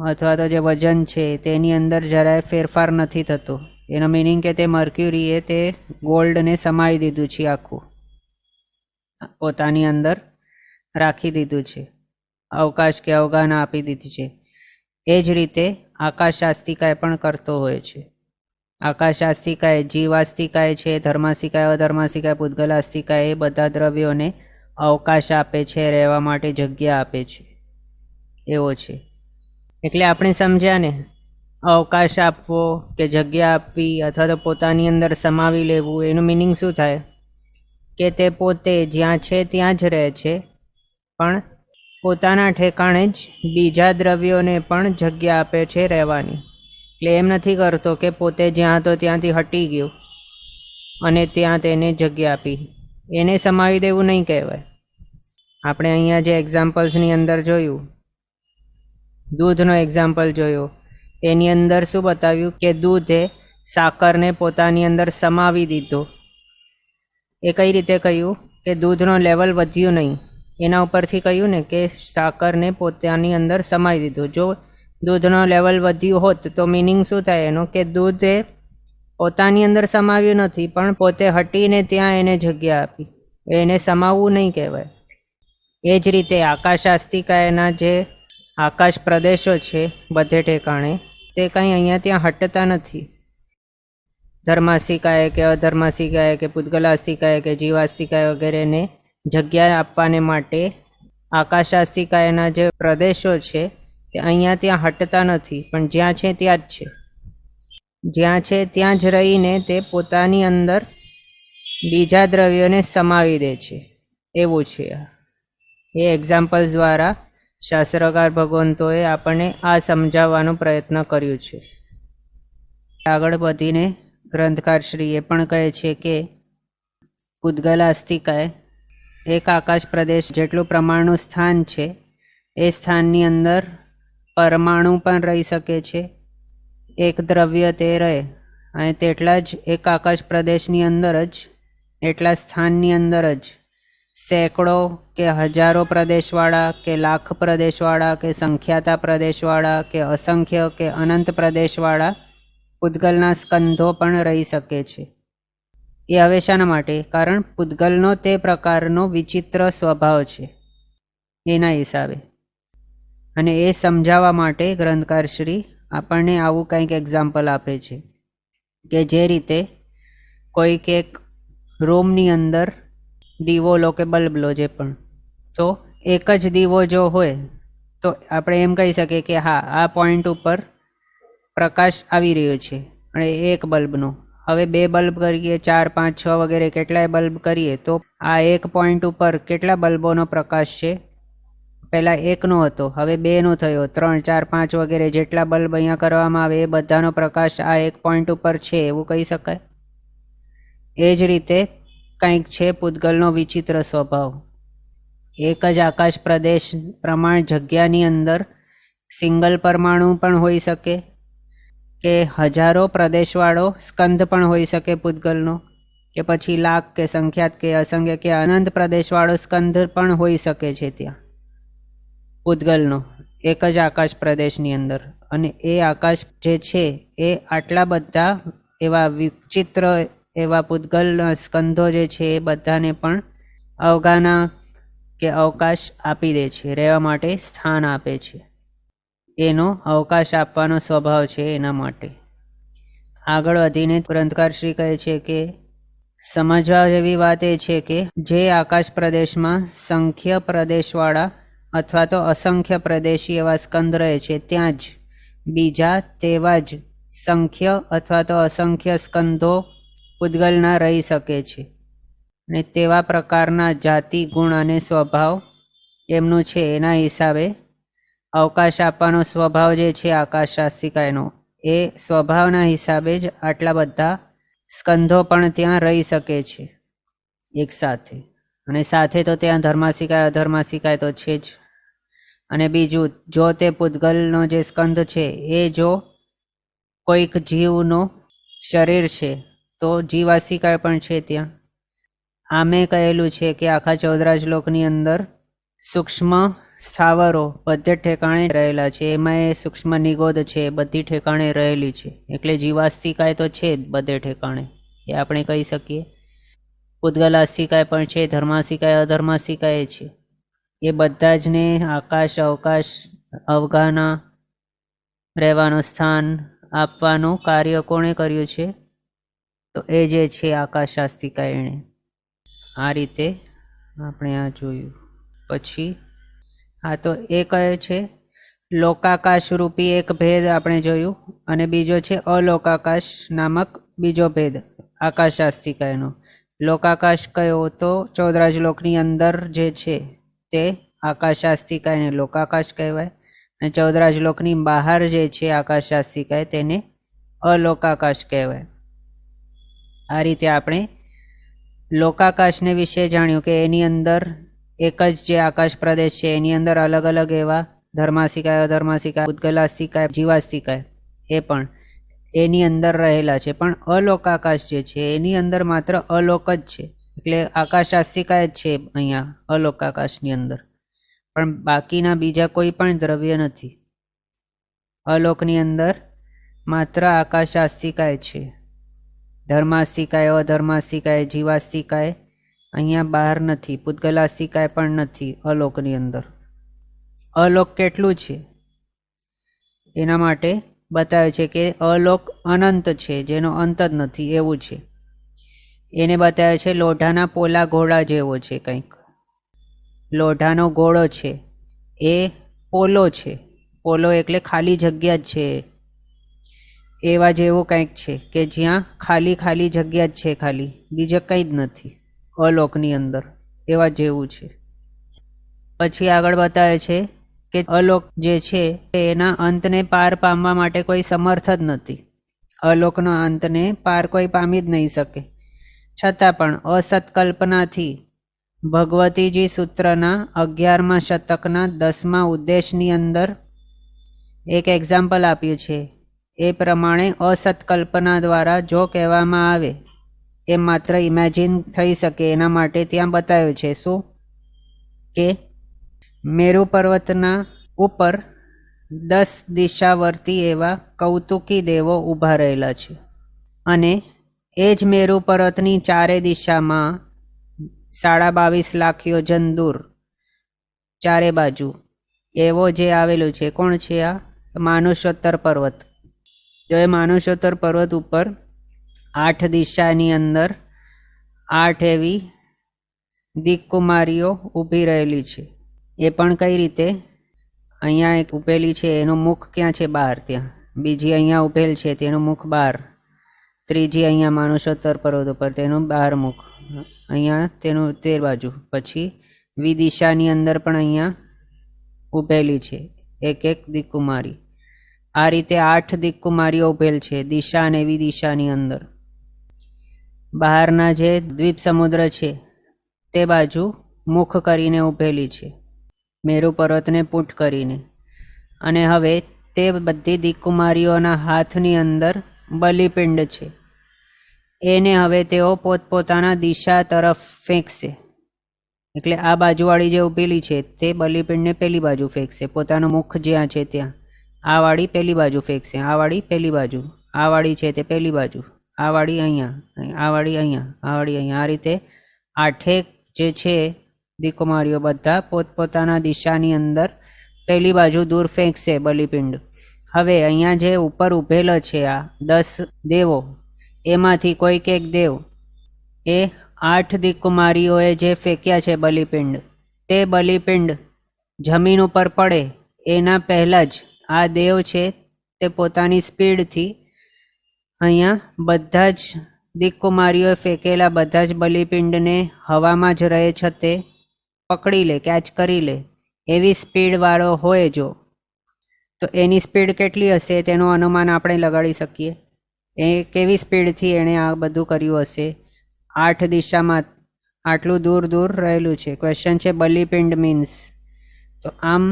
અથવા તો જે વજન છે તેની અંદર જરાય ફેરફાર નથી થતો. એનો મિનિંગ કે તે મર્ક્યુરીએ તે ગોલ્ડને સમાવી દીધું છે, આખું પોતાની અંદર રાખી દીધું છે, અવકાશ કે અવગાહના આપી દીધી છે. એ જ રીતે આકાશાસ્તિકાય પણ કરતો હોય છે. આકાશાસ્તિકાય, જીવાસ્તિકાય છે, ધર્માસ્તિકાય, અધર્માસ્તિકાય, પૂતગલાસ્તિકાય એ બધા દ્રવ્યોને અવકાશ આપે છે, રહેવા માટે જગ્યા આપે છે, એવો છે. એટલે આપણે સમજ્યા ને, અવકાશ આપવો કે જગ્યા આપવી અથવા તો પોતાની અંદર સમાવી લેવું, એનું મિનિંગ શું થાય કે તે પોતે જ્યાં છે ત્યાં જ રહે છે, પણ પોતાના ઠેકાણે જ બીજા દ્રવ્યોને પણ જગ્યા આપે છે રહેવાની. એટલે એમ નથી કરતો કે પોતે જ્યાં હતો ત્યાંથી હટી ગયો અને ત્યાં તેને જગ્યા આપી. એને સમાવી દેવું નહીં કહેવાય. આપણે અહીંયા જે એક્ઝામ્પલ્સની અંદર જોયું, દૂધનો એક્ઝામ્પલ જોયો, એની અંદર શું બતાવ્યું કે દૂધે સાકરને પોતાની અંદર સમાવી દીધો. એ કઈ રીતે કહ્યું કે દૂધનો લેવલ વધ્યું નહીં, એના ઉપરથી કહ્યું ને કે સાકરને પોતાની અંદર સમાવી દીધો. જો દૂધનો લેવલ વધ્યું હોત તો મિનિંગ શું થાય એનો કે દૂધે પોતાની અંદર સમાવ્યું નથી, પણ પોતે હટીને ત્યાં એને જગ્યા આપી. એને સમાવવું નહીં કહેવાય. એ જ રીતે આકાશાસ્તિકાયના જે આકાશ પ્રદેશો છે બધે ઠેકાણે, તે કંઈ અહીંયા ત્યાં હટતા નથી. ધર્માસ્તિકાય કે અધર્માસ્તિકાય કે પૂતગલાસ્તિકાય કે જીવાસ્તિકાય વગેરેને જગ્યા આપવાને માટે આકાશાસ્તિકાયના જે પ્રદેશો છે તે અહીંયા ત્યાં હટતા નથી, પણ જ્યાં છે ત્યાં જ છે. જ્યાં છે ત્યાં જ રહીને તે પોતાની અંદર બીજા દ્રવ્યોને સમાવી દે છે, એવું છે. એ એક્ઝામ્પલ્સ દ્વારા શાસ્ત્રકાર ભગવંતોએ આપણને આ સમજાવવાનો પ્રયત્ન કર્યું છે. આગળ વધીને ગ્રંથકારશ્રી એ પણ કહે છે કે પૂતગલાસ્તિકાય એક આકાશ પ્રદેશ જેટલું પ્રમાણનું સ્થાન છે, એ સ્થાનની અંદર પરમાણુ પણ રહી શકે છે, એક દ્રવ્ય તે રહે, અને તેટલા જ એક આકાશ પ્રદેશની અંદર જ, એટલા સ્થાનની અંદર જ સેંકડો કે હજારો પ્રદેશવાળા કે લાખ પ્રદેશવાળા કે સંખ્યાતા પ્રદેશવાળા કે અસંખ્ય કે અનંત પ્રદેશવાળા પૂતગલના સ્કંધો પણ રહી શકે છે. એ હવે શાના માટે? કારણ પૂતગલનો તે પ્રકારનો વિચિત્ર સ્વભાવ છે એના હિસાબે. અને એ સમજાવવા માટે ગ્રંથકારશ્રી આપણને આવું કંઈક એક્ઝામ્પલ આપે છે કે જે રીતે કોઈક એક રૂમની અંદર દીવો લો કે બલ્બ લો, જે પણ, તો એક જ દીવો જો હોય તો આપણે એમ કહી શકીએ કે હા, આ પોઈન્ટ ઉપર પ્રકાશ આવી રહ્યો છે, અને એક બલ્બનો. હવે 2 બલ્બ કરીએ, 4, 5, 6 વગેરે કેટલાય બલ્બ કરીએ તો આ એક પોઈન્ટ ઉપર કેટલા બલ્બોનો પ્રકાશ છે? પહેલાં 1નો હતો, હવે 2નો થયો, 3, 4, 5 વગેરે જેટલા બલ્બ અહીંયા કરવામાં આવે એ બધાનો પ્રકાશ આ એક પોઈન્ટ ઉપર છે, એવું કહી શકાય. એ જ રીતે કંઈક છે પૂતગલનો વિચિત્ર સ્વભાવ. એક જ આકાશ પ્રદેશ પ્રમાણ જગ્યાની અંદર સિંગલ પરમાણુ પણ હોઈ શકે, કે હજારો પ્રદેશવાળો સ્કંધ પણ હોઈ શકે પૂતગલનો, કે પછી લાખ કે સંખ્યાત કે અસંખ્ય કે અનંત પ્રદેશવાળો સ્કંધ પણ હોઈ શકે છે ત્યાં પૂતગલનો એક જ આકાશ પ્રદેશની અંદર. અને એ આકાશ જે છે એ આટલા બધા એવા વિચિત્ર એવા પૂતગલ સ્કંધો જે છે એ બધાને પણ અવગાના કે અવકાશ આપી દે છે, રહેવા માટે સ્થાન આપે છે. એનો અવકાશ આપવાનો સ્વભાવ છે એના માટે. આગળ વધીને ગ્રંથકાર શ્રી કહે છે કે સમજવા જેવી વાત એ છે કે જે આકાશ પ્રદેશમાં સંખ્ય પ્રદેશવાળા અથવા તો અસંખ્ય પ્રદેશી એવા સ્કંદ રહે છે ત્યાં જ બીજા તેવા જ સંખ્ય અથવા તો અસંખ્ય સ્કંધો પૂતગલના રહી શકે છે. અને તેવા પ્રકારના જાતિ ગુણ અને સ્વભાવ એમનું છે એના હિસાબે અવકાશ આપવાનો સ્વભાવ જે છે આકાશ શાસ્ત્રિકાયનો એ સ્વભાવના હિસાબે જ આટલા બધા સ્કંધો પણ ત્યાં રહી શકે છે એક સાથે. અને સાથે તો ત્યાં ધર્માસિકાય અધર્માસિકાય તો છે જ. અને બીજું, જો તે પૂતગલનો જે સ્કંધ છે એ જો કોઈક જીવનો શરીર છે તો જીવાસિકાય પણ છે ત્યાં. આમે કહેલું છે કે આખા 14 લોકની અંદર સૂક્ષ્મ સ્થાવરો બધે ઠેકાણે રહેલા છે, એમાં એ સૂક્ષ્મ નિગોદ છે બધી ઠેકાણે રહેલી છે, એટલે જીવાસ્તિકાય તો છે જ બધે ઠેકાણે એ આપણે કહી શકીએ. પૂતગલાસ્તિકાય પણ છે, ધર્માસિકાય અધર્માસિકાય છે. એ બધા જ ને આકાશ અવકાશ અવગાના રહેવાનું સ્થાન આપવાનું કાર્ય કોણે કર્યું છે? તો એ જે છે આકાશ શાસ્ત્રિકાય એણે. આ રીતે આપણે આ જોયું. પછી હા તો એ કહે છે લોકાકાશ રૂપી એક ભેદ આપણે જોયું, અને બીજો છે અલોકાકાશ નામક બીજો ભેદ આકાશ શાસ્ત્રિકાયનો. લોકાકાશ કયો? તો 14 લોકની અંદર જે છે તે આકાશ શાસ્ત્રિકાયને લોકાકાશ કહેવાય, અને 14 લોકની બહાર જે છે આકાશ શાસ્ત્રિકાય તેને અલોકાકાશ કહેવાય. આ રીતે આપણે લોકાકાશને વિશે જાણ્યું કે એની અંદર એક જ જે આકાશ પ્રદેશ છે એની અંદર અલગ અલગ એવા ધર્માસિકાય અધર્માસિકાય પૂતગલાસ્તિકાય જીવાસ્તિકાય એ પણ એની અંદર રહેલા છે. પણ અલોકાકાશ જે છે એની અંદર માત્ર અલોક જ છે, એટલે આકાશ શાસ્ત્રિકાય જ છે અહીંયા અલોકાકાશની અંદર, પણ બાકીના બીજા કોઈ પણ દ્રવ્ય નથી. અલોકની અંદર માત્ર આકાશ શાસ્ત્રિકાય છે. ધર્માસ્તિકાય અધર્માસ્તિકાય જીવાસ્તિકાય અહીંયા બહાર નથી, પૂતગલાસ્તિકાય પણ નથી અલોકની અંદર. અલોક કેટલું છે એના માટે બતાવે છે કે અલોક અનંત છે, જેનો અંત જ નથી એવું છે. એને બતાવે છે લોઢાના પોલા ઘોડા જેવો છે કંઈક. લોઢાનો ઘોડો છે એ પોલો છે, પોલો એટલે ખાલી જગ્યા જ છે, એવા જેવું કંઈક છે કે જ્યાં ખાલી જગ્યા જ છે, ખાલી બીજે કંઈ જ નથી અલોકની અંદર, એવા જેવું છે. પછી આગળ બતાવે છે કે અલોક જે છે એના અંતને પાર પામવા માટે કોઈ સમર્થ જ નથી. અલોકનો અંતને પાર કોઈ પામી જ નહીં શકે. છતાં પણ અસત્કલ્પનાથી ભગવતીજી સૂત્રના 11મા શતકના 10મા ઉદ્દેશની અંદર એક એક્ઝામ્પલ આપ્યું છે. એ પ્રમાણે અસત્કલ્પના દ્વારા જો કહેવામાં આવે એ માત્ર ઇમેજિન થઈ શકે એના માટે ત્યાં બતાવ્યું છે. શું કે મેરુ પર્વતના ઉપર 10 દિશાવર્તી એવા કૌતુકી દેવો ઊભા રહેલા છે, અને એ જ મેરુ પર્વતની ચારે દિશામાં 22.5 લાખ યોજન દૂર ચારે બાજુ એવો જે આવેલું છે. કોણ છે આ? માનુષોત્તર પર્વત. તો એ માનુષોત્તર પર્વત ઉપર 8 દિશાની અંદર 8 એવી દિક્કુમારીઓ ઊભી રહેલી છે. એ પણ કઈ રીતે? અહીંયા એક ઊભેલી છે એનું મુખ ક્યાં છે? બહાર. ત્યાં બીજી અહીંયા ઊભેલ છે તેનું મુખ બહાર, ત્રીજી અહીંયા માનુષોત્તર પર્વત ઉપર તેનું બહાર મુખ, અહીંયા તેનું તે બાજુ. પછી વિદિશાની અંદર પણ અહીંયા ઊભેલી છે એક એક દિક્કુમારી. આ રીતે 8 દિક્કુમારીઓ ઊભેલ છે દિશા અને વિદિશાની અંદર. બહારના જે દ્વીપ સમુદ્ર છે તે બાજુ મુખ કરીને ઊભેલી છે, મેરુ પર્વતને પૂઠ કરીને. અને હવે તે બધી દીકુમારીઓના હાથની અંદર બલિપિંડ છે. એને હવે તેઓ પોતપોતાના દિશા તરફ ફેંકશે. એટલે આ બાજુવાળી જે ઊભેલી છે તે બલિપિંડને પેલી બાજુ ફેંકશે, પોતાનું મુખ જ્યાં છે ત્યાં. આ વાળી પેલી બાજુ ફેંકશે, આ વાળી પેલી બાજુ, આ વાળી છે તે પેલી બાજુ, આ વાળી અહીંયા, આ વાળી અહીંયા, આ વાળી અહીંયા. આ રીતે આઠેક જે છે દીકુમારીઓ બધા પોતપોતાના દિશાની અંદર પેલી બાજુ દૂર ફેંકશે બલિપિંડ. હવે અહીંયા જે ઉપર ઊભેલો છે આ 10 દેવો, એમાંથી કોઈક એક દેવ એ 8 દીકુમારીઓએ જે ફેંક્યા છે બલિપિંડ, તે બલિપિંડ જમીન ઉપર પડે એના પહેલાં જ આ દેવ છે તે પોતાની સ્પીડથી અહીંયા બધા જ દીકુમારીઓએ ફેંકેલા બધા જ બલિપિંડને હવામાં જ રહે છે તે પકડી લે, કેચ કરી લે. એવી સ્પીડવાળો હોય જો, તો એની સ્પીડ કેટલી હશે તેનું અનુમાન આપણે લગાડી શકીએ. એ કેવી સ્પીડથી એણે આ બધું કર્યું હશે. 8 દિશામાં આટલું દૂર દૂર રહેલું છે. ક્વેશ્ચન છે બલિપિંડ મીન્સ. તો આમ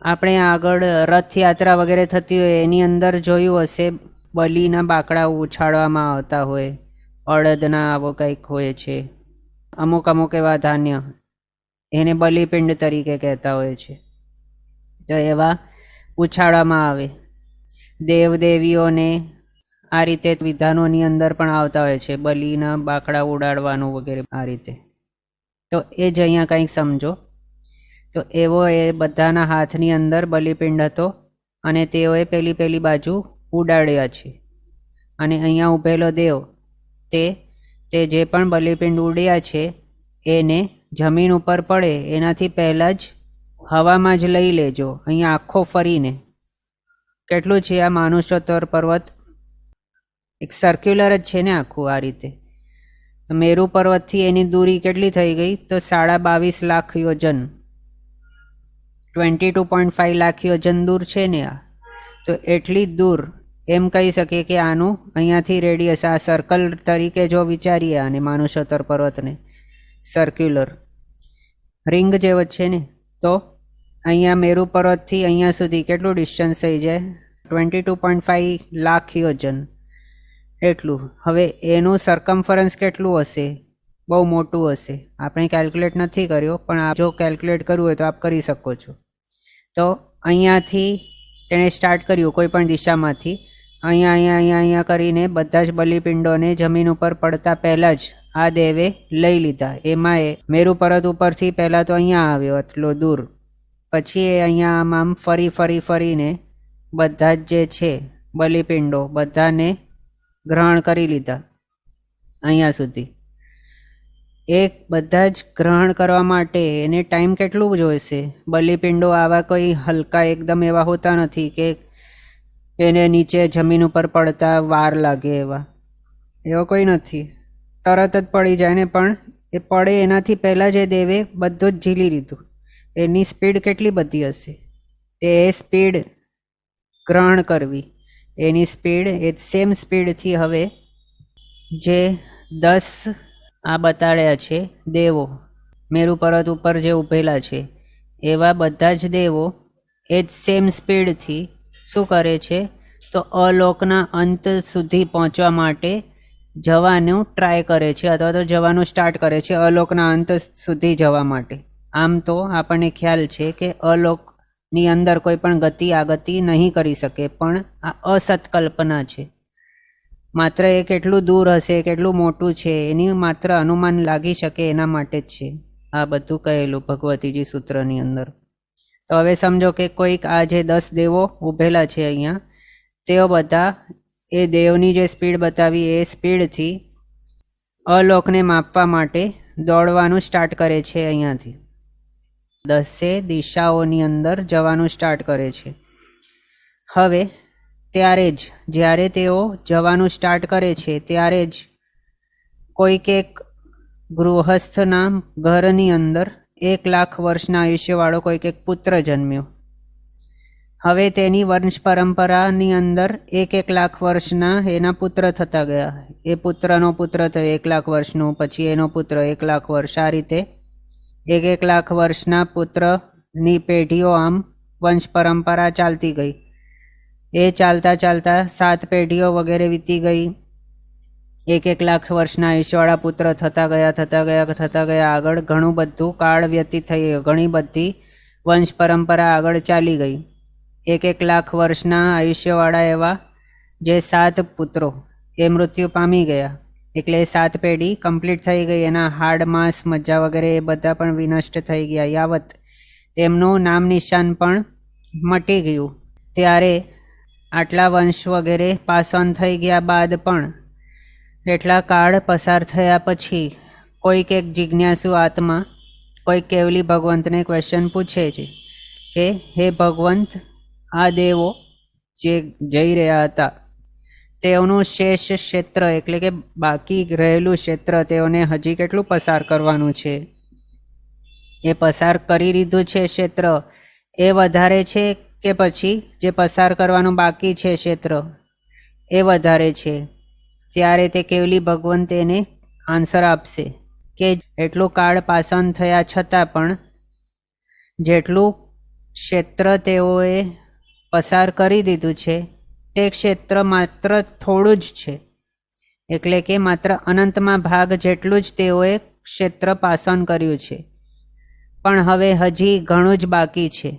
આપણે આગળ રથયાત્રા વગેરે થતી હોય એની અંદર જોયું હશે, બલિના બાકડા ઉછાળવામાં આવતા હોય, અડદના આવો કંઈક હોય છે, અમુક અમુક એવા ધાન્ય, એને બલિપિંડ તરીકે કહેતા હોય છે. તો એવા ઉછાળવામાં આવે. દેવદેવીઓને આ રીતે વિધાનોની અંદર પણ આવતા હોય છે, બલિના બાકડા ઉડાડવાનું વગેરે આ રીતે. તો એ જ અહીંયા કંઈક સમજો. તો એવો એ બધાના હાથની અંદર બલિપિંડ હતો અને તેઓએ પેલી બાજુ ઉડાડ્યા છે. અને અહીંયા ઊભેલો દેવ તે જે પણ બલિપિંડ ઉડ્યા છે એને જમીન ઉપર પડે એનાથી પહેલાં જ હવામાં જ લઈ લેજો. અહીંયા આખો ફરીને કેટલું છે આ માનુષોત્તર પર્વત, એક સર્ક્યુલર જ છે ને આખું આ રીતે. મેરુ પર્વતથી એની દૂરી કેટલી થઈ ગઈ? તો 22.5 લાખ યોજન, 22.5 લાખ યોજન દૂર છે ને આ. તો એટલી દૂર એમ કહી શકીએ કે આનું અહીંયાથી રેડિયસ, આ સર્કલ તરીકે જો વિચારીએ આને માનુષોત્તર પર્વતને, સર્ક્યુલર રિંગ જેવો છે ને, તો અહીંયા મેરુ પર્વતથી અહીંયા સુધી કેટલું ડિસ્ટન્સ થઈ જાય? 22.5 લાખ યોજન એટલું. હવે એનું સરકમફરન્સ કેટલું હશે? બહુ મોટું હશે. આપણે કેલ્ક્યુલેટ નથી કર્યો, પણ આપ જો કેલ્ક્યુલેટ કરવું હોય તો આપ કરી શકો છો. તો અહીંયાથી તેણે સ્ટાર્ટ કર્યું કોઈ પણ દિશામાંથી, અહીંયા કરીને બધા જ બલિપિંડોને જમીન ઉપર પડતા પહેલાં જ આ દેવે લઈ લીધા. એમાં એ મેરુ પર્વત ઉપરથી પહેલાં તો અહીંયા આવ્યો એટલો દૂર, પછી એ અહીંયા આમ ફરીને બધા જ જે છે બલિપિંડો બધાને ગ્રહણ કરી લીધા અહીંયા સુધી. એ બધા જ ગ્રહણ કરવા માટે એને ટાઈમ કેટલું જોઈશે? બલિપિંડો આવા કોઈ હલકા એકદમ એવા હોતા નથી કે એને નીચે જમીન ઉપર પડતા વાર લાગે, એવો કોઈ નથી, તરત જ પડી જાય ને. પણ એ પડે એનાથી પહેલાં જે દેવે બધું જ ઝીલી લીધું. એની સ્પીડ કેટલી બધી હશે? એ સ્પીડ ગ્રહણ કરવી, એની સ્પીડ એ સેમ સ્પીડથી હવે જે 10 આ બતાડ્યા છે દેવો મેરુ પર્વત ઉપર જે ઊભેલા છે, એવા બધા જ દેવો એ જ સેમ સ્પીડથી શું કરે છે? તો અલોકના અંત સુધી પહોંચવા માટે જવાનું ટ્રાય કરે છે, અથવા તો જવાનું સ્ટાર્ટ કરે છે અલોકના અંત સુધી જવા માટે. આમ તો આપણને ખ્યાલ છે કે અલોકની અંદર કોઈ પણ ગતિ આગતિ નહીં કરી શકે, પણ આ અસત્કલ્પના છે. માત્ર એ કેટલું દૂર હશે, કેટલું મોટું છે એની માત્ર અનુમાન લાગી શકે એના માટે જ છે આ બધું કહેલું ભગવતીજી સૂત્રની અંદર. તો હવે સમજો કે કોઈક આ જે 10 દેવો ઊભેલા છે અહીંયા, તેઓ બધા એ દેવની જે સ્પીડ બતાવી એ સ્પીડથી અલોકને માપવા માટે દોડવાનું સ્ટાર્ટ કરે છે. અહીંયાથી 10 દિશાઓની અંદર જવાનું સ્ટાર્ટ કરે છે. હવે ત્યારે જ જ્યારે તેઓ જવાનું સ્ટાર્ટ કરે છે ત્યારે જ કોઈક એક ગૃહસ્થના ઘરની અંદર 1 લાખ વર્ષના આયુષ્યવાળો કોઈક એક પુત્ર જન્મ્યો. હવે તેની વંશ પરંપરાની અંદર 1 લાખ વર્ષના એના પુત્ર થતા ગયા. એ પુત્રનો પુત્ર થયો 1 લાખ વર્ષનું, પછી એનો પુત્ર 1 લાખ વર્ષ, આ રીતે 1 લાખ વર્ષના પુત્રની પેઢીઓ આમ વંશ પરંપરા ચાલતી ગઈ. એ ચાલતા ચાલતા 7 પેઢીઓ વગેરે વીતી ગઈ. 1 લાખ વર્ષના આયુષ્યવાળા પુત્ર થતા ગયા. આગળ ઘણું બધું કાળ વ્યતીત થઈ ગયો. ઘણી બધી વંશ પરંપરા આગળ ચાલી ગઈ. 1 લાખ વર્ષના આયુષ્યવાળા એવા જે 7 પુત્રો એ મૃત્યુ પામી ગયા. એટલે 7 પેઢી કમ્પ્લીટ થઈ ગઈ. એના હાડ માંસ મજ્જા વગેરે એ બધા પણ વિનષ્ટ થઈ ગયા. યાવત તેમનું નામ નિશાન પણ મટી ગયું. ત્યારે આટલા વંશ વગેરે પાસ ઓન થઈ ગયા બાદ પણ એટલા કાળ પસાર થયા પછી કોઈક એક જિજ્ઞાસુ આત્મા કોઈક કેવલી ભગવંતને ક્વેશ્ચન પૂછે છે કે હે ભગવંત, આ દેવો જે જઈ રહ્યા હતા તેઓનું શેષ ક્ષેત્ર એટલે કે બાકી રહેલું ક્ષેત્ર તેઓને હજી કેટલું પસાર કરવાનું છે? એ પસાર કરી લીધું છે ક્ષેત્ર એ વધારે છે કે પછી જે પસાર કરવાનું બાકી છે ક્ષેત્ર એ વધારે છે? ત્યારે તે કેવલી ભગવંત એને આન્સર આપશે કે એટલું કાળ પાસન થયા છતાં પણ જેટલું ક્ષેત્ર તેઓએ પસાર કરી દીધું છે તે ક્ષેત્ર માત્ર થોડું જ છે. એટલે કે માત્ર અનંતમાં ભાગ જેટલું જ તેઓએ ક્ષેત્ર પાસન કર્યું છે. પણ હવે હજી ઘણું જ બાકી છે.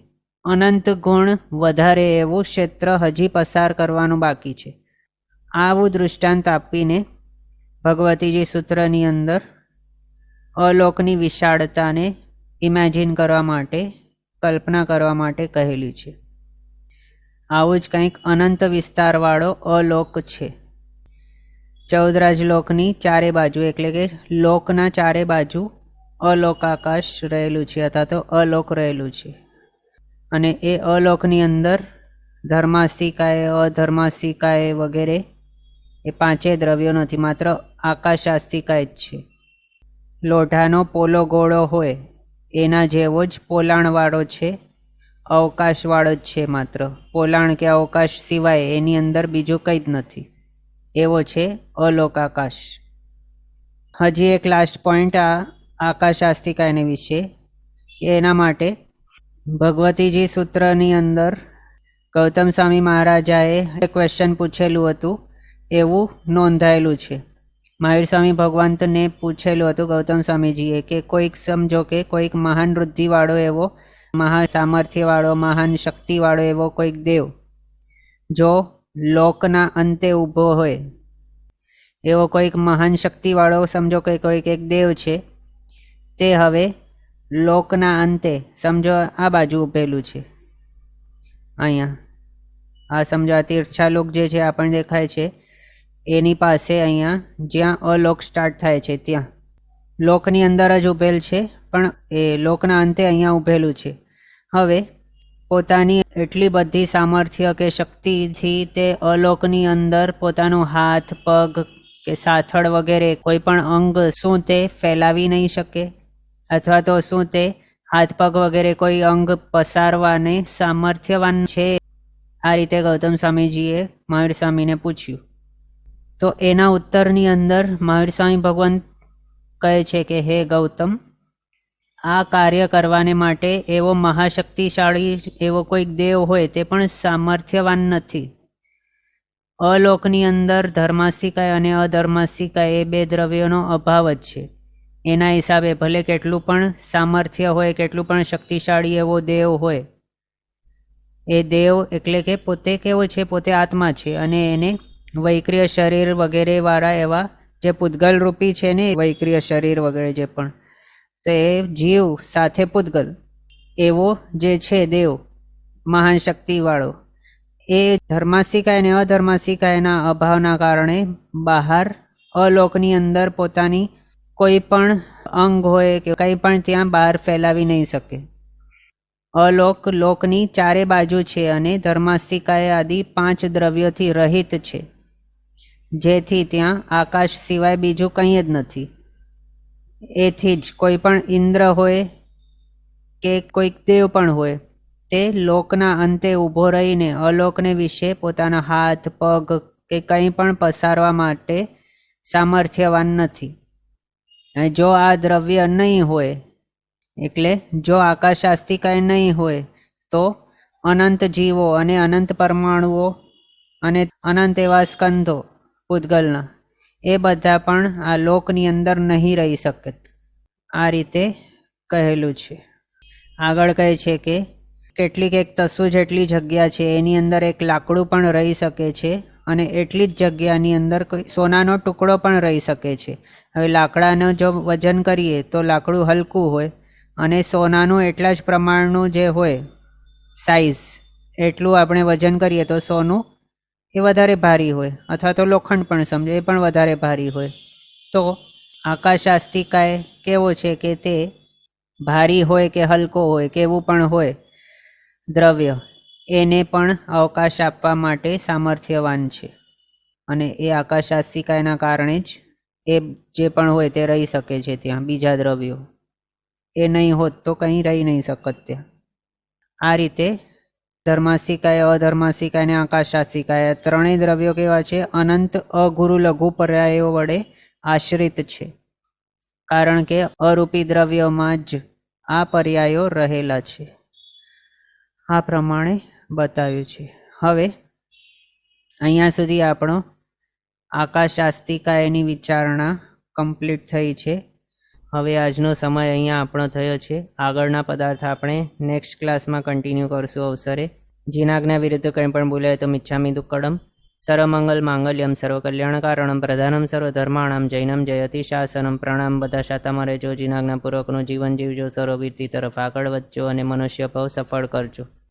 અનંત ગુણ વધારે એવું ક્ષેત્ર હજી પસાર કરવાનું બાકી છે. આવું દૃષ્ટાંત આપીને ભગવતીજી સૂત્રની અંદર અલોકની વિશાળતાને ઇમેજિન કરવા માટે, કલ્પના કરવા માટે કહેલી છે. આવું જ કંઈક અનંત વિસ્તારવાળો અલોક છે. 14 લોકની ચારે બાજુ એટલે કે લોકના ચારે બાજુ અલોકાકાશ રહેલું છે અથવા તો અલોક રહેલું છે. અને એ અલોકની અંદર ધર્માસ્તિકાય, અધર્માસ્તિકાય વગેરે એ 5 દ્રવ્યો નથી, માત્ર આકાશાસ્તિકાય જ છે. લોઢાનો પોલો ગોળો હોય એના જેવો જ પોલાણવાળો છે, અવકાશવાળો જ છે. માત્ર પોલાણ કે અવકાશ સિવાય એની અંદર બીજું કંઈ જ નથી. એવો છે અલોકાકાશ. હજી એક લાસ્ટ પોઈન્ટ આ આકાશાસ્તિકાયને વિશે કે એના માટે ભગવતીજી સૂત્રની અંદર ગૌતમ સ્વામી મહારાજાએ એક ક્વેશ્ચન પૂછેલું હતું એવું નોંધાયેલું છે. મહાવીર સ્વામી ભગવંતને પૂછેલું હતું ગૌતમ સ્વામીજીએ કે કોઈક સમજો કે કોઈક મહાન વૃદ્ધિવાળો એવો, મહાન સામર્થ્યવાળો, મહાન શક્તિવાળો એવો કોઈક દેવ જો લોકના અંતે ઊભો હોય, એવો કોઈક મહાન શક્તિવાળો સમજો કે કોઈક એક દેવ છે, તે હવે લોકના અંતે સમજો આ બાજુ ઊભેલું છે. અહીંયા આ સમજો આ તીર્થાલોક જે છે આપણને દેખાય છે એની પાસે અહીંયા જ્યાં અલોક સ્ટાર્ટ થાય છે ત્યાં લોકની અંદર જ ઊભેલ છે, પણ એ લોકના અંતે અહીંયા ઊભેલું છે. હવે પોતાની એટલી બધી સામર્થ્ય કે શક્તિથી તે અલોકની અંદર પોતાનું હાથ, પગ કે સાથળ વગેરે કોઈ પણ અંગ શું તે ફેલાવી નહીં શકે? અથવા તો શું તે હાથ પગ વગેરે કોઈ અંગ પસારવાને સામર્થ્યવાન છે? આ રીતે ગૌતમ સ્વામીજીએ મહાવીર સ્વામીને પૂછ્યું. તો એના ઉત્તરની અંદર મહાવીર સ્વામી ભગવંત કહે છે કે હે ગૌતમ, આ કાર્ય કરવાને માટે એવો મહાશક્તિશાળી એવો કોઈક દેવ હોય તે પણ સામર્થ્યવાન નથી. અલોકની અંદર ધર્માસ્તિકાય અને અધર્માસ્તિકાય એ 2 દ્રવ્યોનો અભાવ જ છે. એના હિસાબે ભલે કેટલું પણ સામર્થ્ય હોય, કેટલું પણ શક્તિશાળી એવો દેવ હોય, એ દેવ એટલે કે પોતે કેવો છે? પોતે આત્મા છે. અને એને વૈક્રિય શરીર વગેરે વાળા એવા જે પૂતગલ રૂપી છે ને, વૈક્રિય શરીર વગેરે જે પણ, તો એ જીવ સાથે પૂતગલ એવો જે છે દેવ મહાન શક્તિવાળો, એ ધર્માસ્તિકાય અને અધર્માસ્તિકાયના અભાવના કારણે બહાર અલોકની અંદર પોતાની કોઈ પણ અંગ હોય કે કંઈ પણ ત્યાં બહાર ફેલાવી નહીં શકે. અલોક લોકની ચારે બાજુ છે અને ધર્માસ્તિકાય આદિ 5 દ્રવ્યોથી રહિત છે, જેથી ત્યાં આકાશ સિવાય બીજું કંઈ જ નથી. એથી જ કોઈ પણ ઇન્દ્ર હોય કે કોઈક દેવ પણ હોય, તે લોકના અંતે ઊભો રહીને અલોકને વિશે પોતાના હાથ, પગ કે કંઈ પણ પસારવા માટે સામર્થ્યવાન નથી. અને જો આ દ્રવ્ય નહીં હોય, એટલે જો આકાશાસ્તિકાય નહીં હોય, તો અનંત જીવો અને અનંત પરમાણુઓ અને અનંત એવા સ્કંધો પૂતગલના, એ બધા પણ આ લોકની અંદર નહીં રહી શકે. આ રીતે કહેલું છે. આગળ કહે છે કે કેટલીક એક તસુ જેટલી જગ્યા છે એની અંદર એક લાકડું પણ રહી શકે છે અને એટલી જ જગ્યાની અંદર કોઈ સોનાનો ટુકડો પણ રહી શકે છે. હવે લાકડાનું જો વજન કરીએ તો લાકડું હલકું હોય અને સોનાનું એટલા જ પ્રમાણનું જે હોય સાઈઝ, એટલું આપણે વજન કરીએ તો સોનું એ વધારે ભારી હોય, અથવા તો લોખંડ પણ સમજો, એ પણ વધારે ભારી હોય. તો આકાશ આસ્તિકાએ કેવો છે કે તે ભારી હોય કે હલકો હોય કેવું પણ હોય દ્રવ્ય, એને પણ અવકાશ આપવા માટે સામર્થ્યવાન છે. અને એ આકાશ આસ્તિકાના કારણે જ એ જે પણ હોય તે રહી શકે છે ત્યાં. બીજા દ્રવ્યો એ નહીં હોત તો કંઈ રહી નહીં શકત ત્યાં. આ રીતે ધર્માસ્તિકાય, અધર્માસ્તિકાય અને આકાશાસ્તિકાય ત્રણેય દ્રવ્યો કેવા છે? અનંત અગુરુ લઘુ પર્યાયો વડે આશ્રિત છે, કારણ કે અરૂપી દ્રવ્યોમાં જ આ પર્યાયો રહેલા છે. આ પ્રમાણે બતાવ્યું છે. હવે અહીંયા સુધી આપણો આકાશાસ્તિકાયની વિચારણા કમ્પ્લીટ થઈ છે. હવે આજનો સમય અહીંયા આપણો થયો છે. આગળના પદાર્થ આપણે નેક્સ્ટ ક્લાસમાં કન્ટિન્યુ કરશું અવસરે. જીનાજ્ઞા વિરુદ્ધ કંઈ પણ બોલાય તો મિચ્છામિ દુક્કડમ. સર્વમંગલ માંગલ્યમ સર્વકલ્યાણકારણમ પ્રધાનમ સર્વધર્માણામ જૈનમ જયતિ શાસનમ. પ્રણામ. બધા શાતામાં રહેજો, જીનાજ્ઞાપૂર્વકનું જીવન જીવજો, સર્વવીરતી તરફ આગળ વધજો અને મનુષ્ય ભાવ સફળ કરજો.